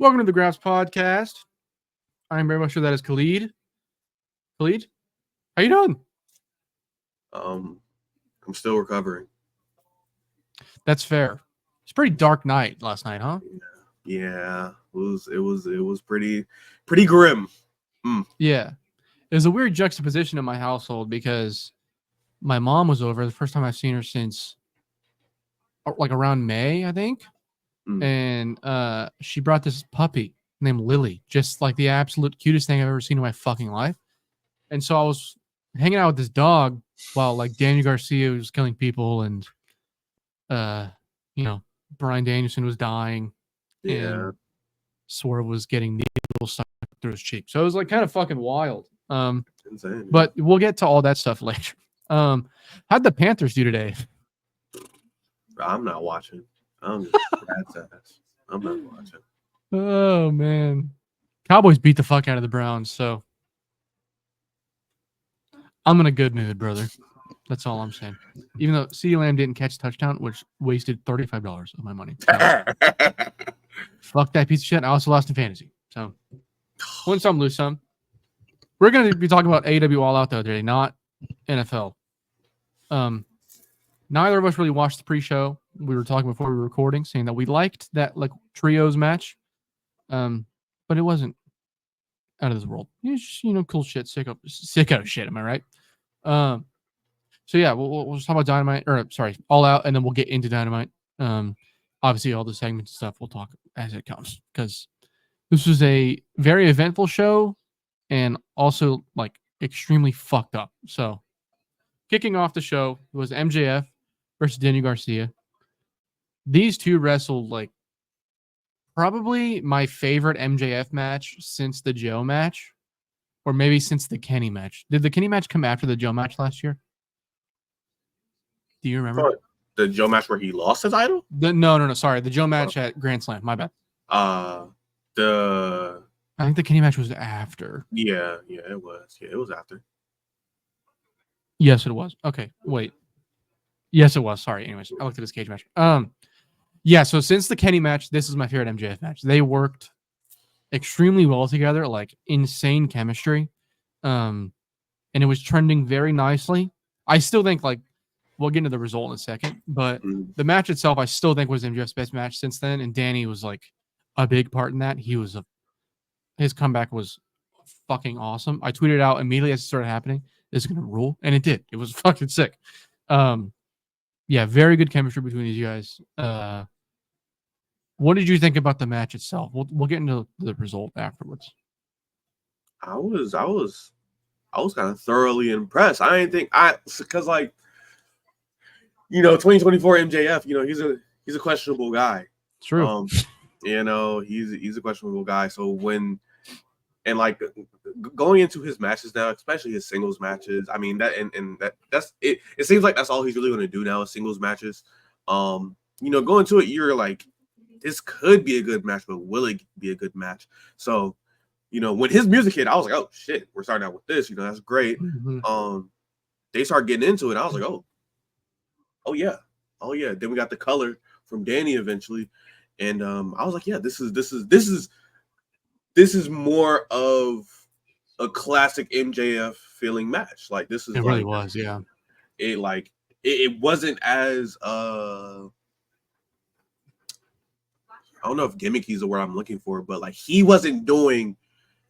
Welcome to the Graps podcast. I'm very much sure that is Khalid. Khalid, how you doing? I'm still recovering. That's fair. It's a pretty dark night last night, huh? Yeah. It was pretty grim. Yeah. It was a weird juxtaposition in my household because my mom was over the first time I've seen her since like around May, I think. And she brought this puppy named Lily, just like the absolute cutest thing I've ever seen in my fucking life. And so I was hanging out with this dog while like Daniel Garcia was killing people and Bryan Danielson was dying and Swerve was getting needles stuck through his cheek. So it was like kind of fucking wild. Insane. But we'll get to all that stuff later. How'd the Panthers do today? I'm not watching. I'm just rat's ass. I'm not watching. Oh man. Cowboys beat the fuck out of the Browns, so I'm in a good mood, brother. That's all I'm saying. Even though CeeDee Lamb didn't catch a touchdown, which wasted $35 of my money. So, fuck that piece of shit. I also lost in fantasy. So win some, lose some. We're going to be talking about AEW All Out though today, not NFL. Neither of us really watched the pre-show. We were talking before we were recording, saying that we liked that like trios match, but it wasn't out of this world. It's just, cool shit, sicko shit. Am I right? So yeah, we'll just talk about Dynamite, All Out, and then we'll get into Dynamite. Obviously, all the segments and stuff we'll talk as it comes because this was a very eventful show and also like extremely fucked up. So, kicking off the show was MJF versus Daniel Garcia. These two wrestled like probably my favorite MJF match since the Joe match, or maybe since the Kenny match. Did the Kenny match come after the Joe match last year? Do you remember? The Joe match where he lost his title? No. Sorry, the Joe match at Grand Slam. My bad. I think the Kenny match was after. Yeah, it was. Yeah, it was after. Yes, it was. Okay, wait. Yes, it was. Sorry. Anyways, I looked at this cage match. Yeah. So since the Kenny match, this is my favorite MJF match. They worked extremely well together, like insane chemistry. And it was trending very nicely. I still think like we'll get into the result in a second, but the match itself, I still think was MJF's best match since then. And Danny was like a big part in that. His comeback was fucking awesome. I tweeted out immediately as it started happening, this is going to rule. And it did. It was fucking sick. Yeah, very good chemistry between these guys. What did you think about the match itself? We'll get into the result afterwards. I was kind of thoroughly impressed. I didn't think because like 2024 MJF, he's a questionable guy. True. He's a questionable guy. So going into his matches now, especially his singles matches, I mean that's it. It seems like that's all he's really going to do now is singles matches. Going into it, you're like, this could be a good match, but will it be a good match? So, when his music hit, I was like, oh shit, we're starting out with this. That's great. Mm-hmm. They start getting into it. I was like, oh yeah. Then we got the color from Danny eventually, and I was like, yeah, this is more of a classic MJF feeling match. Like this is it really was, yeah. It wasn't as I don't know if gimmicky is the word I'm looking for, but like he wasn't doing.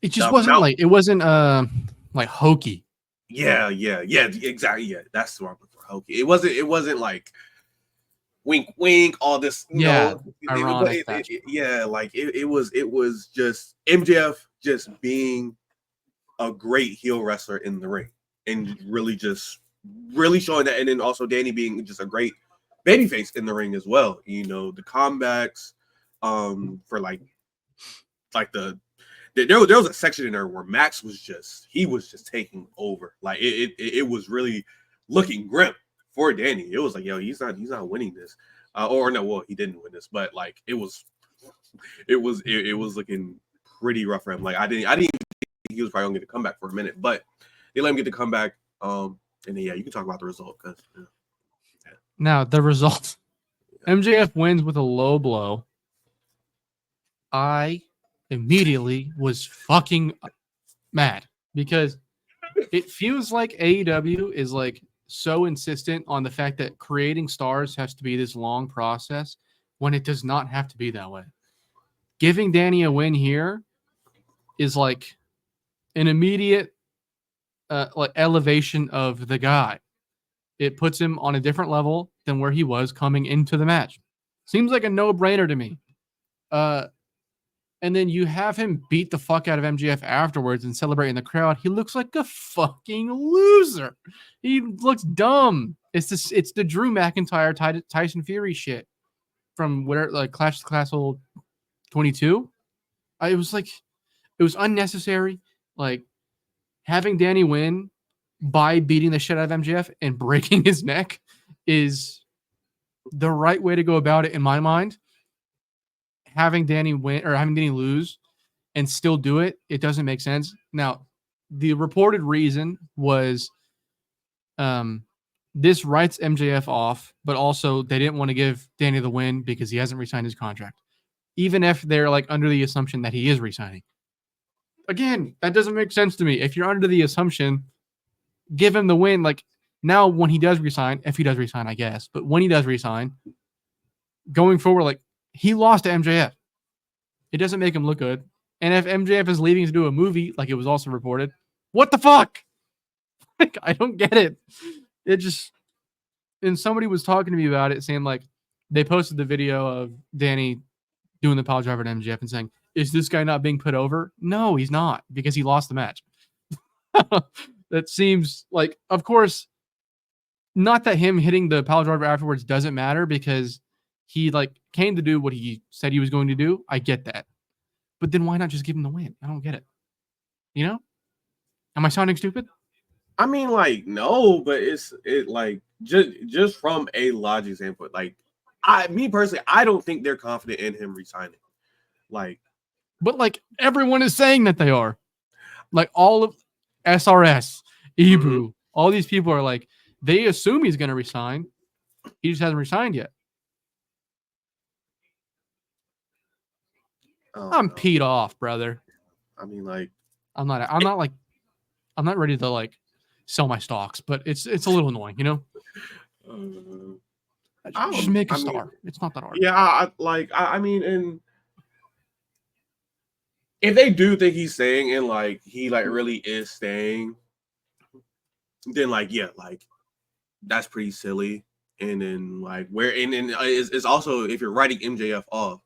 It just wasn't like hokey. Yeah, exactly. Yeah, that's the word I'm looking for. Hokey. It wasn't like wink, all this. Ironic. It was just MJF just being a great heel wrestler in the ring and really showing that, and then also Danny being just a great babyface in the ring as well. The comebacks. For there was a section in there where Max was just taking over. Like it was really looking grim for Danny. It was like, yo, he's not winning this. He didn't win this, but like it was looking pretty rough for him. Like I didn't even think he was probably gonna get to come back for a minute, but they let him get to come back. And then, yeah, you can talk about the result because Now the result. MJF wins with a low blow. I immediately was fucking mad because it feels like AEW is like so insistent on the fact that creating stars has to be this long process when it does not have to be that way. Giving Danny a win here is like an immediate like elevation of the guy. It puts him on a different level than where he was coming into the match. Seems like a no-brainer to me. And then you have him beat the fuck out of MJF afterwards and celebrate in the crowd. He looks like a fucking loser. He looks dumb. It's the Drew McIntyre Tyson Fury shit from where like Clash of the Castle 22. It was unnecessary. Like having Danny win by beating the shit out of MJF and breaking his neck is the right way to go about it in my mind. Having Danny win or having Danny lose and still do it, it doesn't make sense. Now, the reported reason was this writes MJF off, but also they didn't want to give Danny the win because he hasn't re-signed his contract. Even if they're like under the assumption that he is re-signing. Again, that doesn't make sense to me. If you're under the assumption, give him the win. Like now when he does resign, if he does resign, I guess, but when he does resign, going forward, like he lost to MJF. It doesn't make him look good. And if MJF is leaving to do a movie, like it was also reported, what the fuck? Like, I don't get it. It just, and somebody was talking to me about it, saying like they posted the video of Danny doing the power driver to MJF and saying, is this guy not being put over? No, he's not, because he lost the match. That seems like, of course, not that him hitting the power driver afterwards doesn't matter because he like came to do what he said he was going to do. I get that. But then why not just give him the win? I don't get it. You know? Am I sounding stupid? I mean, like, no, but it like just from a logic standpoint, like me personally, I don't think they're confident in him resigning. Like, but like everyone is saying that they are. Like all of SRS, Ibu, all these people are like, they assume he's gonna resign. He just hasn't resigned yet. I'm peed off, brother. I mean, like, I'm not ready to like sell my stocks, but it's a little annoying, you know. Just make a star. It's not that hard. Yeah, I mean, and if they do think he's staying and like he like really is staying, then like yeah, like that's pretty silly. And then like where and it's also if you're writing MJF off,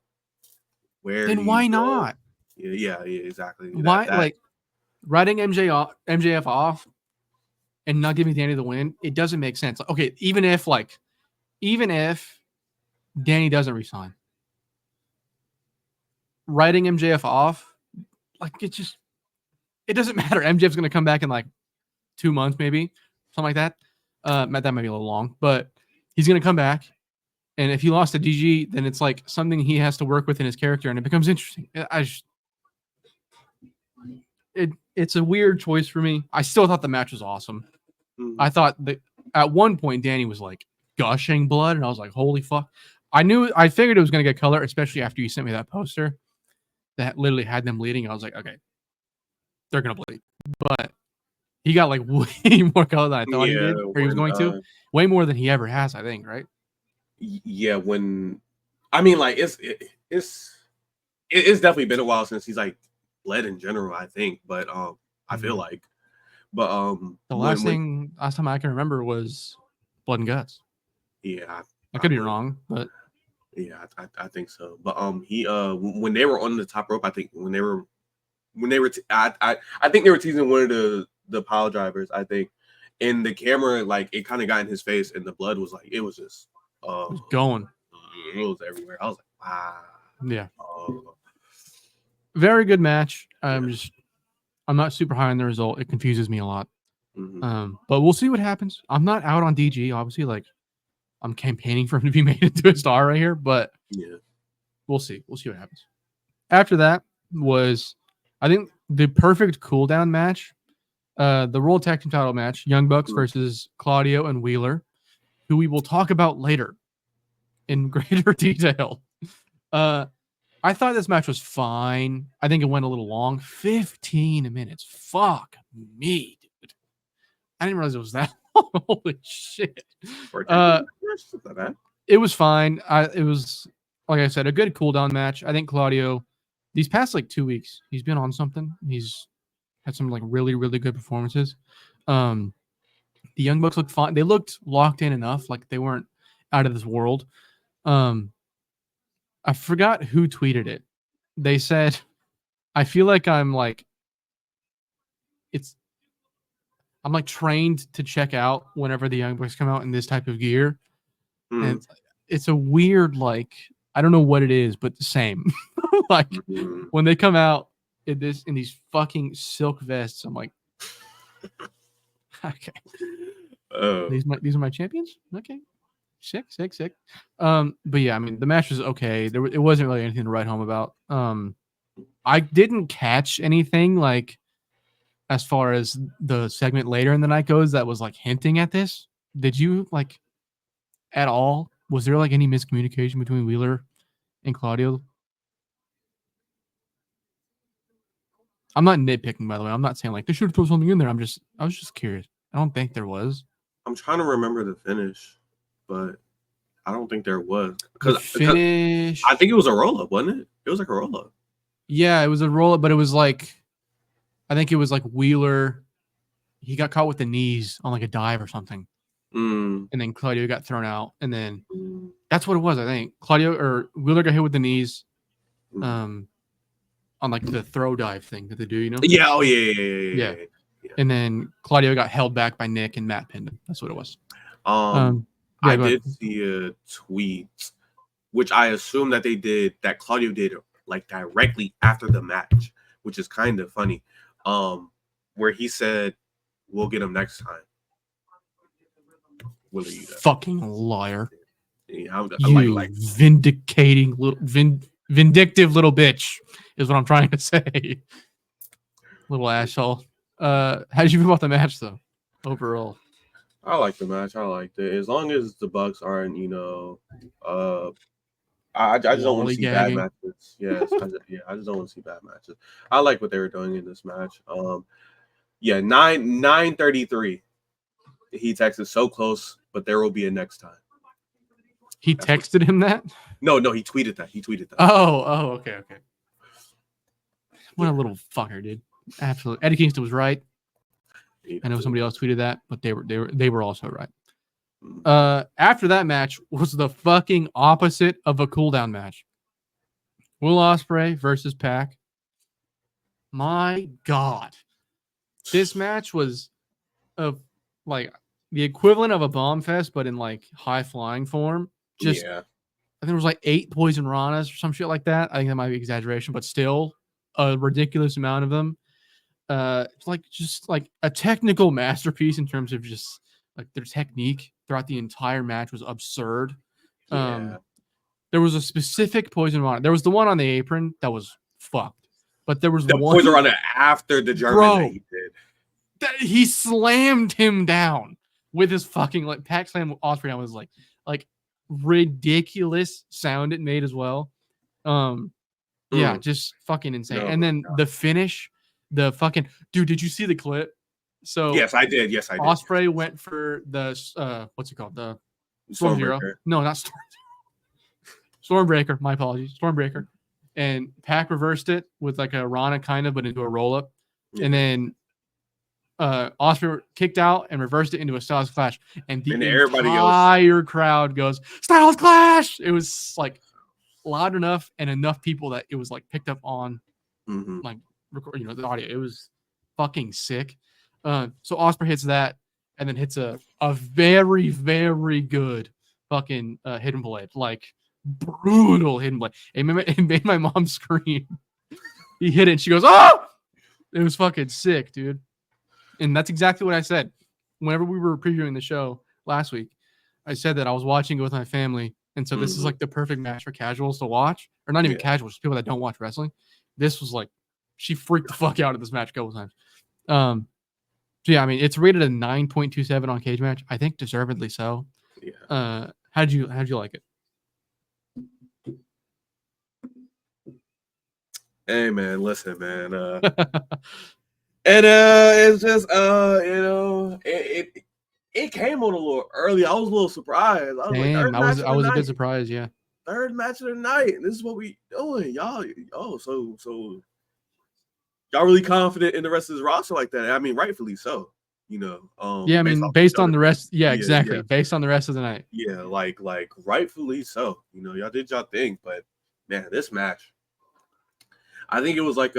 where then why not? Yeah, exactly. Why like writing MJF off and not giving Danny the win? It doesn't make sense. Okay, even if Danny doesn't resign, writing MJF off, like it doesn't matter. MJF's gonna come back in like 2 months, maybe something like that. That might be a little long, but he's gonna come back. And if he lost to DG, then it's like something he has to work with in his character, and it becomes interesting. It's a weird choice for me. I still thought the match was awesome. I thought that at one point Danny was like gushing blood, and I was like, "Holy fuck!" I figured it was gonna get color, especially after you sent me that poster that literally had them bleeding. I was like, "Okay, they're gonna bleed," but he got like way more color than I thought he did, or he was going to. Way more than he ever has, I think. Right? Yeah. When I mean, like, it's definitely been a while since he's like bled in general. I think, but I feel like. But the last time I can remember was Blood and Guts. Yeah, I could be wrong, but yeah, I think so. But he when they were on the top rope, I think when they were I think they were teasing one of the pile drivers. I think, and the camera like it kind of got in his face, and the blood was like it was just it was going. It was everywhere. I was like, wow. Yeah. Very good match. I'm not super high on the result. It confuses me a lot. But we'll see what happens. I'm not out on DG. Obviously, like I'm campaigning for him to be made into a star right here, but yeah, we'll see. We'll see what happens. After that was, I think, the perfect cooldown match. The World Tag Team title match, Young Bucks versus Claudio and Wheeler, who we will talk about later in greater detail. I I thought this match was fine. I think it went a little long. 15 minutes. Fuck me, dude. I didn't realize it was that long. Holy shit. It was fine. It was, like I said, a good cooldown match. I think Claudio, these past like 2 weeks, he's been on something. He's had some like really, really good performances. The Young Bucks looked fine. They looked locked in enough. Like they weren't out of this world. I forgot who tweeted it. They said, I feel like I'm like trained to check out whenever the Young Bucks come out in this type of gear. And it's a weird, like, I don't know what it is, but the same. Like when they come out in these fucking silk vests, I'm like, okay. These are my champions? Okay. Sick. But yeah, I mean, the match was okay. It wasn't really anything to write home about. I didn't catch anything like as far as the segment later in the night goes that was like hinting at this. Did you like at all? Was there like any miscommunication between Wheeler and Claudio? I'm not nitpicking, by the way. I'm not saying like they should throw something in there. I was just curious. I don't think there was. I'm trying to remember the finish, but I don't think there was. Because finish. I think it was a roll up, wasn't it? It was like a roll up. Yeah, it was a roll up, but it was like, I think it was like Wheeler. He got caught with the knees on like a dive or something. And then Claudio got thrown out. And then that's what it was, I think. Wheeler got hit with the knees on like the throw dive thing that they do, you know? Yeah, oh yeah. And then Claudio got held back by Nick and Matt pinned him. That's what it was. I did see a tweet, which I assume that Claudio did like directly after the match, which is kind of funny. Where he said, "We'll get him next time." Will you? Fucking liar! Yeah, like vindicating vindictive little bitch is what I'm trying to say. Little asshole. How did you feel about the match though? Overall, I like the match. I liked it. As long as the Bucks aren't, I just don't want to see bad matches. Yes, I just don't want to see bad matches. I like what they were doing in this match. 9:33. He texted so close, but there will be a next time. That's texted him that? No, he tweeted that. Oh, okay. What a little fucker, dude. Absolutely. Eddie Kingston was right. I know somebody else tweeted that, but they were also right. After that match was the fucking opposite of a cooldown match. Will Ospreay versus Pac. My God. This match was like the equivalent of a bomb fest, but in like high flying form. I think there was like 8 poison ranas or some shit like that. I think that might be exaggeration, but still a ridiculous amount of them. It's like just like a technical masterpiece in terms of just like their technique throughout the entire match was absurd. There was a specific poison rana. There was the one on the apron that was fucked, but there was the one poison rana after the German that he did. He slammed him down with his fucking like Pac slam Ospreay down was like ridiculous sound it made as well. Yeah, just fucking insane. And then the finish, the fucking dude, did you see the clip? So yes, I did. Ospreay went for the what's it called? The Storm Zero. No, not Storm Zero. Stormbreaker. My apologies. Stormbreaker. And Pac reversed it with like a Rana kind of, but into a roll up. And then Ospreay kicked out and reversed it into a Styles Clash. And the entire crowd goes, Styles Clash! It was like loud enough and enough people that it was like picked up on like record, the audio. It was fucking sick. So Ospreay hits that and then hits a very, very good fucking hidden blade. Like brutal hidden blade. It made my mom scream. He hit it and she goes, oh! It was fucking sick, dude. And that's exactly what I said. Whenever we were previewing the show last week, I said that I was watching it with my family. And so this is like the perfect match for casuals to watch. Or not even casuals, just people that don't watch wrestling. This was like, she freaked the fuck out of this match a couple times. So yeah, I mean, it's rated a 9.27 on Cage Match. I think deservedly so. Yeah. How'd you like it? Hey man, listen, man. It's just it came on a little early. I was a little surprised. I was like, Damn, third match of I the was a bit night. surprised. Yeah. Third match of the night. And this is what we doing, y'all. Oh, so y'all really confident in the rest of this roster like that? I mean, rightfully so. Yeah, I Based mean, off each based on other. the rest. Yeah, Yeah, exactly. yeah, Based on the rest of the night. yeah. Like rightfully so. Y'all did y'all thing, but man, this match, I think it was like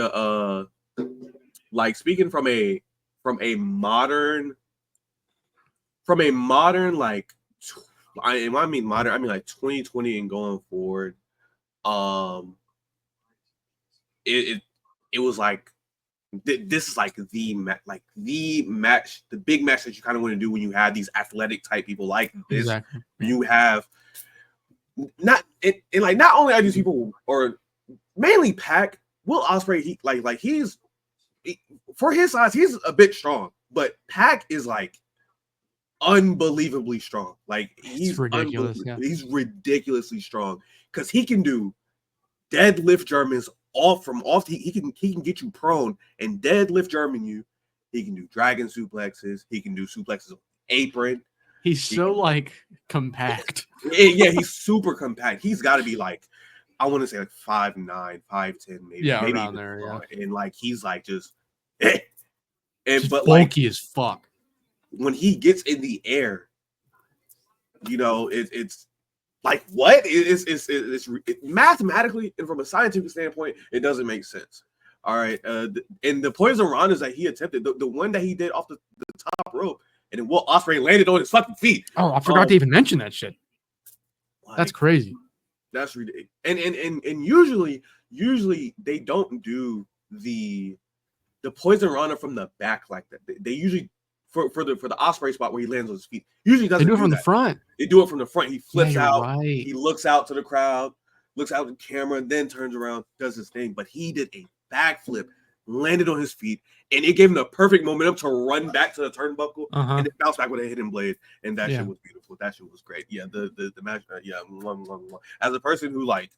like speaking from a modern like I mean modern, I mean like 2020 and going forward. Um, it it was like this is like the match, the big match that you kind of want to do when you have these athletic type people like this. Exactly. You have not and like not only are these people, or mainly Pac, Will Ospreay, he's for his size, he's a bit strong, but Pac is like unbelievably strong. Like It's ridiculous. Yeah. he's ridiculously strong because he can do deadlift Germans he can get you prone and deadlift German you. He can do dragon suplexes. He can do suplexes on apron. He's so like compact. Yeah, he's super compact. He's got to be like, I want to say like 5'9", 5'10", maybe. Yeah, maybe around even there. Yeah. And like he's like just Just but bulky like as fuck. when he gets in the air, it's like what? It's mathematically and from a scientific standpoint, it doesn't make sense. All right, and the poison Rondas that he attempted, the one that he did off the top rope, and then Will Ospreay landed on his fucking feet. Oh, I forgot to even mention that shit. Like, That's crazy. That's ridiculous. And usually they don't do the poison Rana from the back like that. They usually for the Ospreay spot where he lands on his feet. Usually doesn't They do it from that. the front. They do it from the front. He flips out. Right. He looks out to the crowd, looks out at the camera, and then turns around, does his thing. But he did a backflip, landed on his feet, and it gave him the perfect momentum to run back to the turnbuckle and then bounce back with a hidden blade. And that shit was beautiful. That shit was great. Yeah, the match. Yeah, as a person who like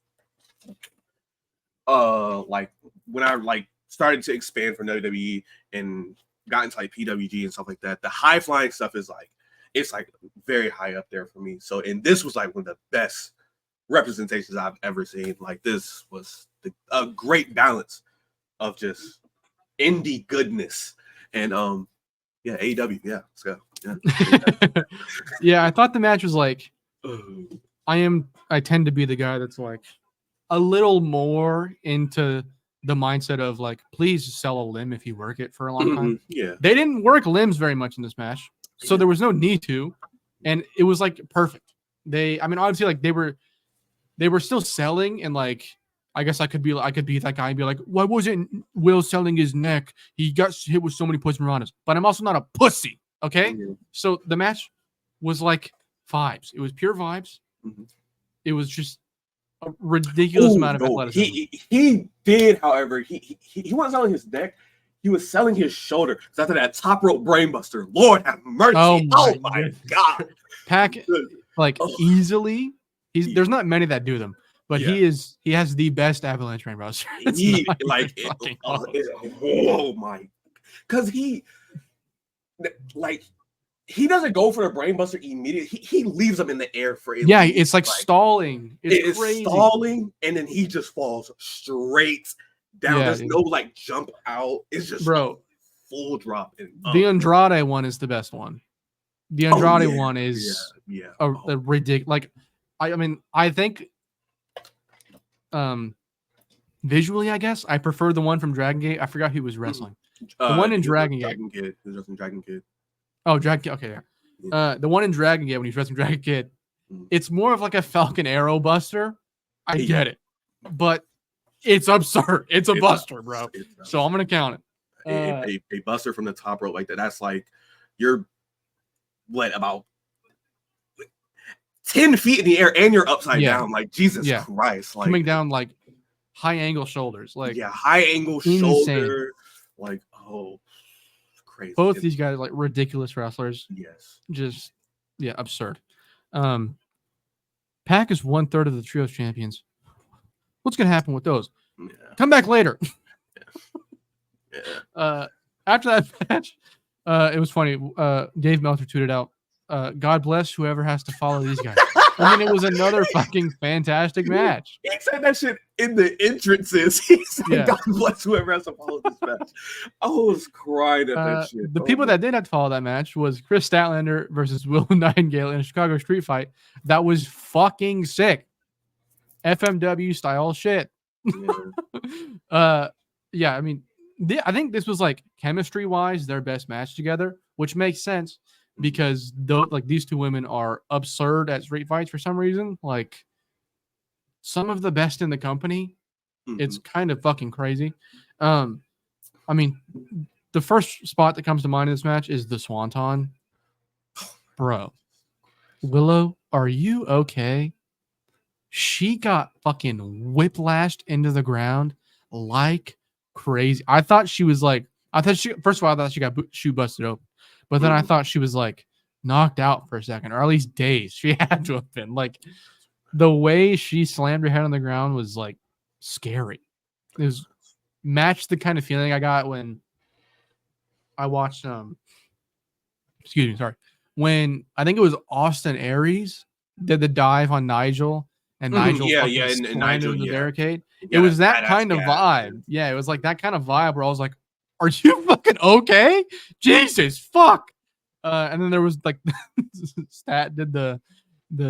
when I like started to expand from WWE and got into like PWG and stuff like that, the high flying stuff is like, it's like very high up there for me. So, and this was like one of the best representations I've ever seen. Like this was a great balance of just indie goodness. And yeah, AEW, yeah, let's go. Yeah, yeah, I thought the match was like, I tend to be the guy that's like a little more into the mindset of like, please sell a limb if you work it for a long time. Yeah, they didn't work limbs very much in this match, so there was no need to, and it was like perfect. I mean, obviously, like they were still selling, and like I guess I could be that guy and be like, why wasn't Will selling his neck? He got hit with so many poison piranhas, but I'm also not a pussy. Okay, so the match was like vibes. It was pure vibes. It was just a ridiculous amount of athleticism. He did, however, he wasn't selling his neck. He was selling his shoulder. Because after that top rope brainbuster, Lord have mercy. Oh my God. Pac, like easily, there's not many that do them, but he has the best avalanche brainbuster. Oh my, because he doesn't go for the brainbuster immediately. He leaves them in the air for it's like stalling. It's crazy. Stalling, and then he just falls straight down. There's no like jump out. It's just full drop. The Andrade one is the best one. The Andrade one is a ridiculous. Like, I mean, I think visually, I guess I prefer the one from Dragon Gate. I forgot who was wrestling. The one in Dragon Gate. He was wrestling Dragon Kid. Oh, Dragon Kid. Okay, yeah. The one in Dragon Gate when he's wrestling Dragon Kid, it's more of like a Falcon Arrow buster. I get it, but it's absurd. It's a buster, bro. So I'm gonna count it. A buster from the top rope like that. That's like you're about 10 feet in the air and you're upside down. Like Jesus Christ. Like coming down like high angle shoulders. Like high angle shoulder. Like crazy. Both these guys are like ridiculous wrestlers. Yes. Just absurd. Pac is 1/3 of the trios champions. What's gonna happen with those? Yeah. come back later. Yeah. After that match, it was funny. Dave Meltzer tweeted out, God bless whoever has to follow these guys. I mean, it was another fucking fantastic match. He said that shit in the entrances. He said, Yeah. God bless whoever has to follow this match. I was crying at that shit. The people that did have to follow that match was Chris Statlander versus Will Nightingale in a Chicago street fight. That was fucking sick. FMW style shit. Yeah. Yeah, I mean, I think this was like chemistry wise their best match together, which makes sense because these two women are absurd at street fights for some reason. Like some of the best in the company. It's kind of fucking crazy. I mean, the first spot that comes to mind in this match is the Swanton. Bro, Willow, are you okay? She got fucking whiplashed into the ground like crazy. I thought she was like, first of all, I thought she got shoe busted open, but then I thought she was like knocked out for a second, or at least dazed. She had to have been. Like the way she slammed her head on the ground was like scary. It was matched the kind of feeling I got when I watched when I think it was Austin Aries did the dive on Nigel and Nigel and Nigel, in the barricade. Yeah, It was that kind of vibe. Man. Yeah, it was like that kind of vibe where I was like, are you fucking okay? Jesus fuck. And then there was like Stat did the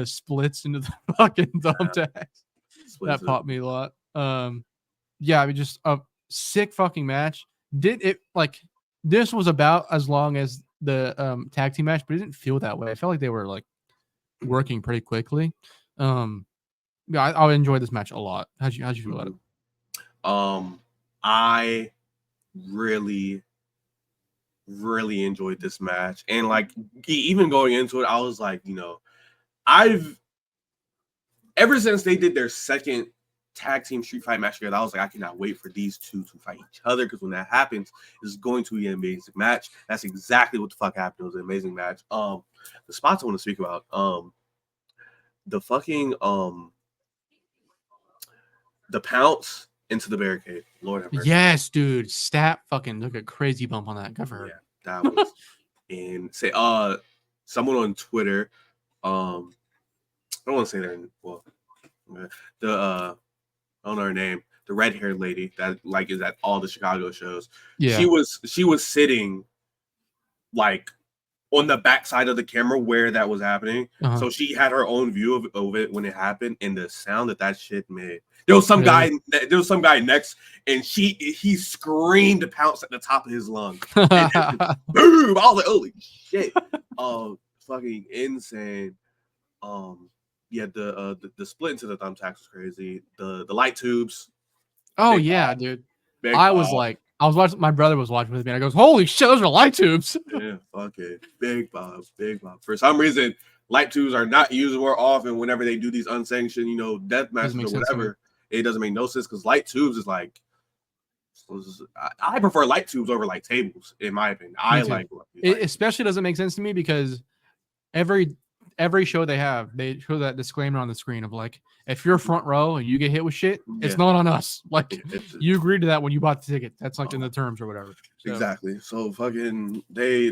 splits into the fucking thumbtacks. That popped me a lot. Yeah, I mean just a sick fucking match. Did it like this was about as long as the tag team match, but it didn't feel that way. I felt like they were like working pretty quickly. Yeah, I enjoyed this match a lot. How'd you feel about it? I really enjoyed this match, and like even going into it, I was like, ever since they did their second tag team street fight match together, I was like, I cannot wait for these two to fight each other, because when that happens, it's going to be an amazing match. That's exactly what the fuck happened. It was an amazing match. The spots I want to speak about, the fucking the pounce into the barricade. Lord have mercy. Yes, dude. Stat fucking took a crazy bump on that. Good for her. Yeah, that was and say someone on Twitter, I don't want to say their I don't know her name, the red-haired lady that like is at all the Chicago shows. Yeah. She was sitting like on the backside of the camera where that was happening. So she had her own view of it when it happened, and the sound that shit made. There was some guy next, and he screamed to pounce at the top of his lungs. And boom! I was like, holy shit. Fucking insane. Yeah, the split into the thumbtacks was crazy. The light tubes. Oh yeah, dude. I was watching. My brother was watching with me, and I goes, "Holy shit, those are light tubes!" Yeah, fuck it, big Bob. For some reason, light tubes are not used more often whenever they do these unsanctioned, death matches or whatever. It doesn't make no sense because light tubes is like. I prefer light tubes over like tables, in my opinion. It especially doesn't make sense to me because every show they show that disclaimer on the screen of like, if you're front row and you get hit with shit, it's not on us. Like you agreed to that when you bought the ticket. That's like in the terms or whatever. So. Exactly. So fucking they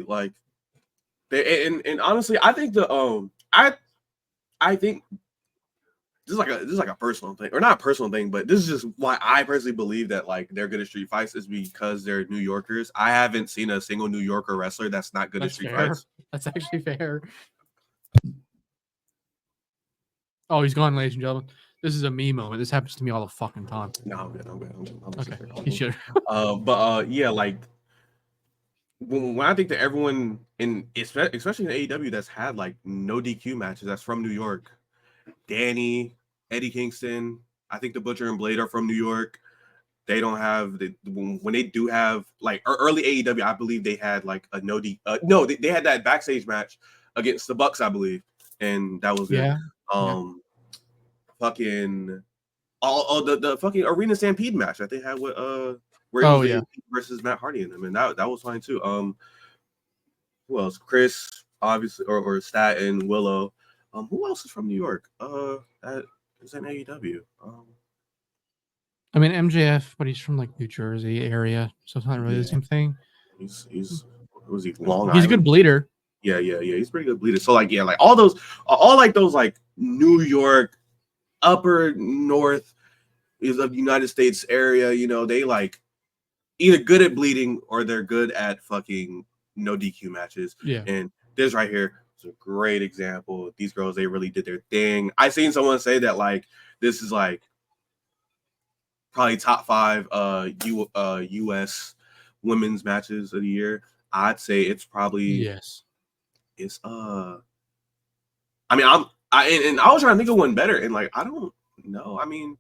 and honestly, I think I think this is like a personal thing, or not a personal thing, but this is just why I personally believe that like they're good at street fights is because they're New Yorkers. I haven't seen a single New Yorker wrestler that's not good at street fights. That's actually fair. Oh, he's gone, ladies and gentlemen. This is a me moment. This happens to me all the fucking time. No, I'm good. Okay, he should. Yeah, like when I think that everyone especially in AEW that's had like no DQ matches that's from New York, Danny, Eddie Kingston, I think the Butcher and Blade are from New York. They don't have when they do have like early AEW, I believe they had like a they had that backstage match against the Bucks, I believe, and that was good. Fucking the fucking Arena Stampede match that they had with where versus Matt Hardy and them, and that was fine too. Who else? Chris, obviously, or Stat and Willow. Who else is from New York? That is in AEW. I mean MJF, but he's from like New Jersey area, so it's not really the same thing. He's was he Long He's Island? a good bleeder. Yeah. He's pretty good bleeder. So like like all those like New York, upper north is of the United States area. They like either good at bleeding or they're good at fucking no DQ matches. Yeah. And this right here is a great example. These girls, they really did their thing. I seen someone say that like this is like probably top 5 US women's matches of the year. I'd say it's probably yes. It's I mean I was trying to think of one better and like I don't know. I mean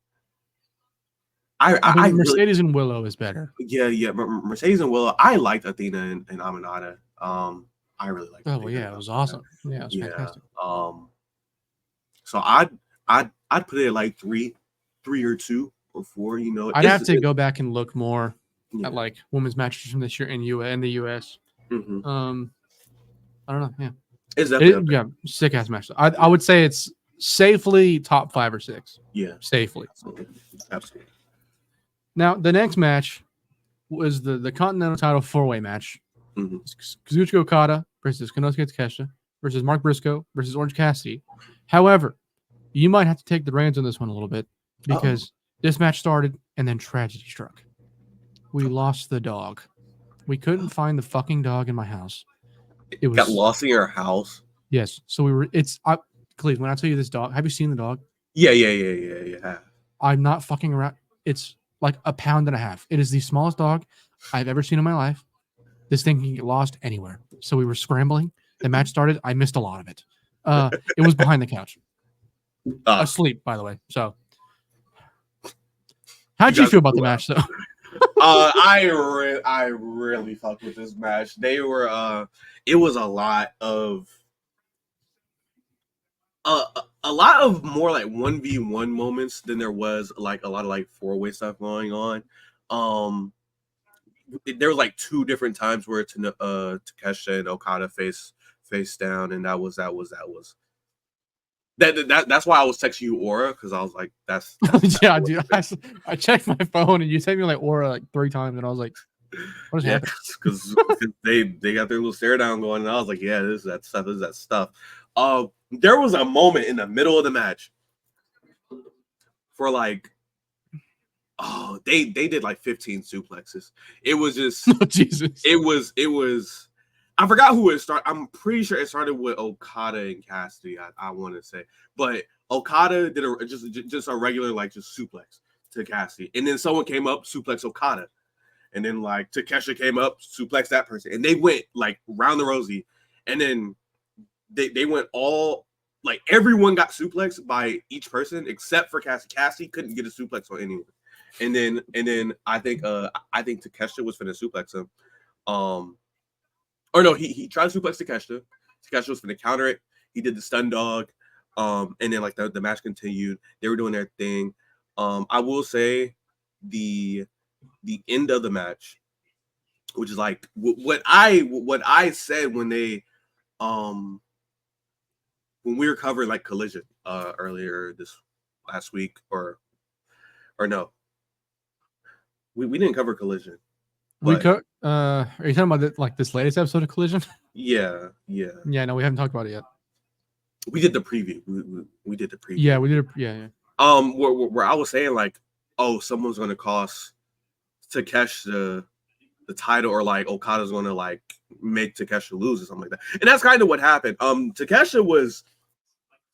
I Mercedes really, and Willow is better. Yeah. Mercedes and Willow. I liked Athena and Aminata. I really liked. Oh Athena yeah, it was awesome. Yeah, it was fantastic. So I'd put it at like 3 or 2 or 4. I'd have to go back and look more at like women's matches from this year in the US. Mm-hmm. I don't know. Yeah, it's definitely sick ass match. I would say it's safely top 5 or 6. Yeah, safely. Absolutely. Now the next match was the Continental Title 4-way match. Mm-hmm. Kazuchika Okada versus Konosuke Takeshita versus Mark Briscoe versus Orange Cassidy. However, you might have to take the reins on this one a little bit because this match started and then tragedy struck. We lost the dog. We couldn't find the fucking dog in my house. It got lost in your house. Yes. So we were. Khalid, when I tell you this dog, have you seen the dog? Yeah. I'm not fucking around. It's like 1.5 pounds. It is the smallest dog I've ever seen in my life. This thing can get lost anywhere. So we were scrambling. The match started. I missed a lot of it. It was behind the couch. Asleep, by the way. So how'd you feel about the match, though? I really fucked with this match. They were it was a lot of more like 1v1 moments than there was like a lot of like 4-way stuff going on. There was like 2 different times where Takeshita and Okada face down, and that's why I was texting you Aura, because I was like, that's yeah, dude. I checked my phone and you sent me like Aura like 3 times, and I was like, what is happening? Because they got their little stare down going, and I was like, yeah, this is that stuff. There was a moment in the middle of the match for like, they did like 15 suplexes. It was just Jesus. It was. I forgot who it started. I'm pretty sure it started with Okada and Cassidy. I want to say, but Okada did just a regular like just suplex to Cassidy, and then someone came up, suplex Okada, and then like Takeshita came up, suplex that person, and they went like round the rosy, and then they went all like everyone got suplexed by each person except for Cassidy. Cassidy couldn't get a suplex on anyone, and then I think Takeshita was finna suplex him, or no, he tried to suplex Takeshita. Takeshita was finna counter it. He did the stun dog, and then like the match continued. They were doing their thing. I will say the end of the match, which is like what I said when they when we were covering like Collision earlier this last week, or no, we didn't cover Collision. Are you talking about this latest episode of Collision? Yeah. No, we haven't talked about it yet. We did the preview. We did the preview. Yeah, we did. Yeah. Where I was saying like, oh, someone's gonna cost Takeshita the title, or like Okada's gonna like make Takeshita lose or something like that. And that's kind of what happened. Takeshita was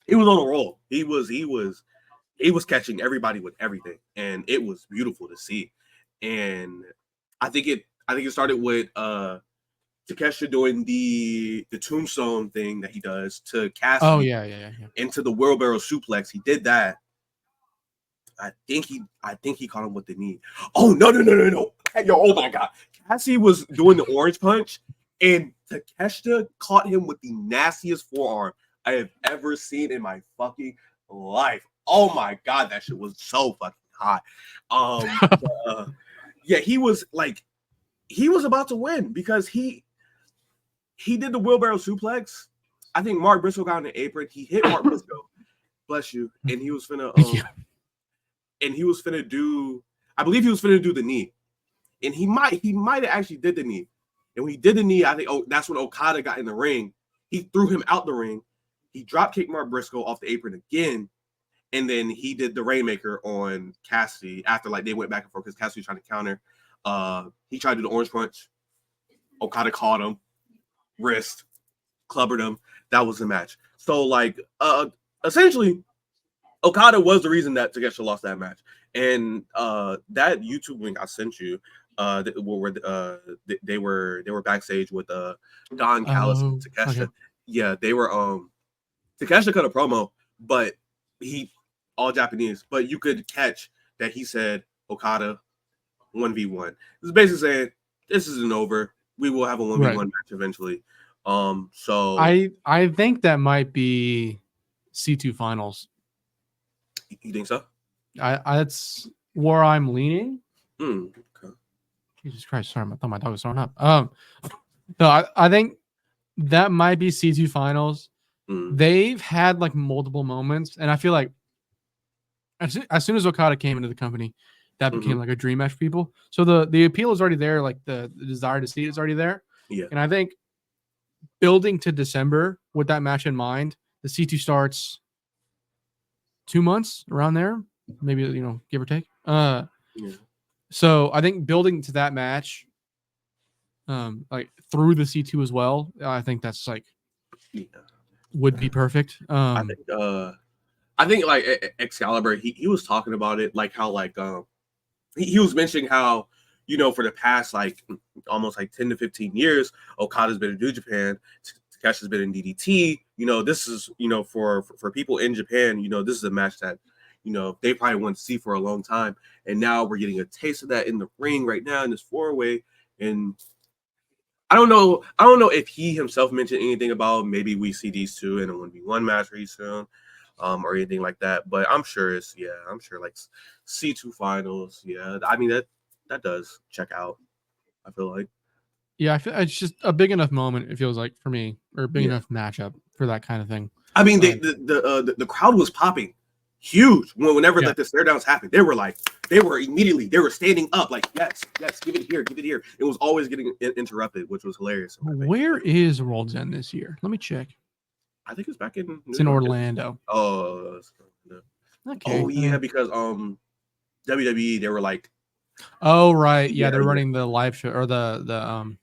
on a roll. He was catching everybody with everything, and it was beautiful to see. And I think it started with Takeshita doing the tombstone thing that he does to Cassidy. Oh yeah. Into the wheelbarrow suplex. He did that. I think he caught him with the knee. Oh no. Yo, oh my god. Cassidy was doing the orange punch, and Takeshita caught him with the nastiest forearm I have ever seen in my fucking life. Oh my god, that shit was so fucking hot. Yeah, he was about to win because he did the wheelbarrow suplex. I think Mark Briscoe got on the apron. He hit Mark Briscoe. Bless you. And he was finna do I believe he was finna do the knee, and he might have actually did the knee. And when he did the knee, I think that's when Okada got in the ring. He threw him out the ring. He drop kicked Mark Briscoe off the apron again, and then he did the Rainmaker on Cassidy after like they went back and forth because Cassidy was trying to counter. He tried to do the Orange Punch. Okada caught him, wrist, clubbered him. That was the match. So like, essentially, Okada was the reason that Takeshita lost that match. And that YouTube link I sent you, where they were backstage with Don Callis and Takeshita. Okay. Yeah, they were. Takeshita cut a promo, but he all Japanese. But you could catch that he said Okada 1v1. It's basically saying this isn't over. We will have a 1v1 match eventually. So I think that might be C2 finals. You think so? That's where I'm leaning. Okay. Jesus Christ! Sorry, I thought my dog was throwing up. No, I think that might be C2 finals. They've had like multiple moments, and I feel like as soon as Okada came into the company, that became like a dream match for people. So the appeal is already there, like the desire to see it is already there. Yeah. And I think building to December with that match in mind, the C2 starts 2 months around there, maybe, give or take. Yeah. So I think building to that match, like through the C2 as well, I think that's like would be perfect. I think like Excalibur, he was talking about it, like how like he was mentioning how for the past like almost like 10 to 15 years, Okada's been in New Japan, Takeshi's been in DDT. This is for people in Japan, this is a match that they probably want to see for a long time, and now we're getting a taste of that in the ring right now in this 4-way. And I don't know if he himself mentioned anything about maybe we see these two in a 1v1 match pretty soon, or anything like that. But I'm sure like C2 finals. Yeah, I mean that does check out. I feel like. Yeah, I feel it's just a big enough moment. It feels like for me, or a big enough matchup for that kind of thing. I mean, the crowd was popping huge whenever like the stare downs happened. They were standing up like yes, give it here. It was always getting interrupted, which was hilarious. Where is World's End this year? Let me check. I think it's back in. It's in Orlando. Oh, okay. Oh yeah, because WWE they were like. Oh right, yeah, they're running the live show or the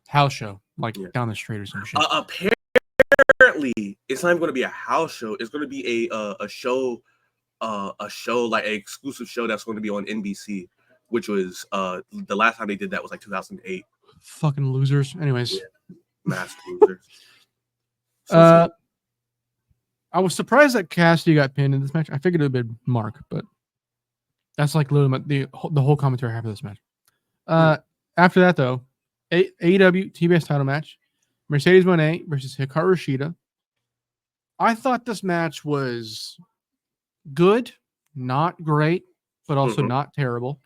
house show like down the street or some shit. Apparently, it's not even going to be a house show. It's going to be a show like an exclusive show that's going to be on NBC, which was the last time they did that was like 2008. Fucking losers. Anyways, masked losers. I was surprised that Cassidy got pinned in this match. I figured it would be Mark, but that's like literally the whole commentary I have for this match. After that, though, AEW TBS title match, Mercedes Moné versus Hikaru Shida. I thought this match was good, not great, but also not terrible.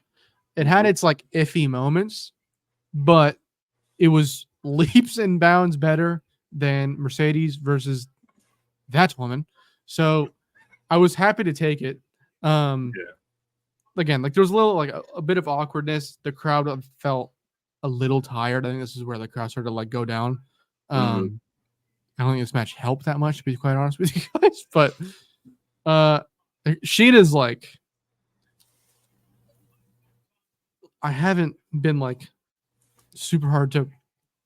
It had its like iffy moments, but it was leaps and bounds better than Mercedes versus that woman. So I was happy to take it. Again, like there was a little like a bit of awkwardness. The crowd felt a little tired. I think this is where the crowd started to like go down. I don't think this match helped that much, to be quite honest with you guys. But Sheeta's like, I haven't been like super hard to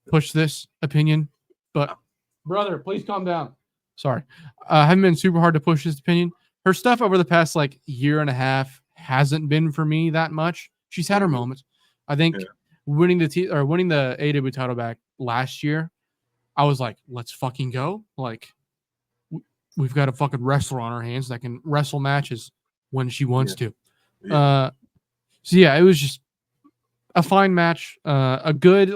push this opinion, but brother, please calm down. Sorry, I haven't been super hard to push this opinion. Her stuff over the past like year and a half hasn't been for me that much. She's had her moments. I think winning the AEW title back last year, I was like, let's fucking go. Like, we've got a fucking wrestler on our hands that can wrestle matches when she wants to. So yeah, it was just a fine match. A good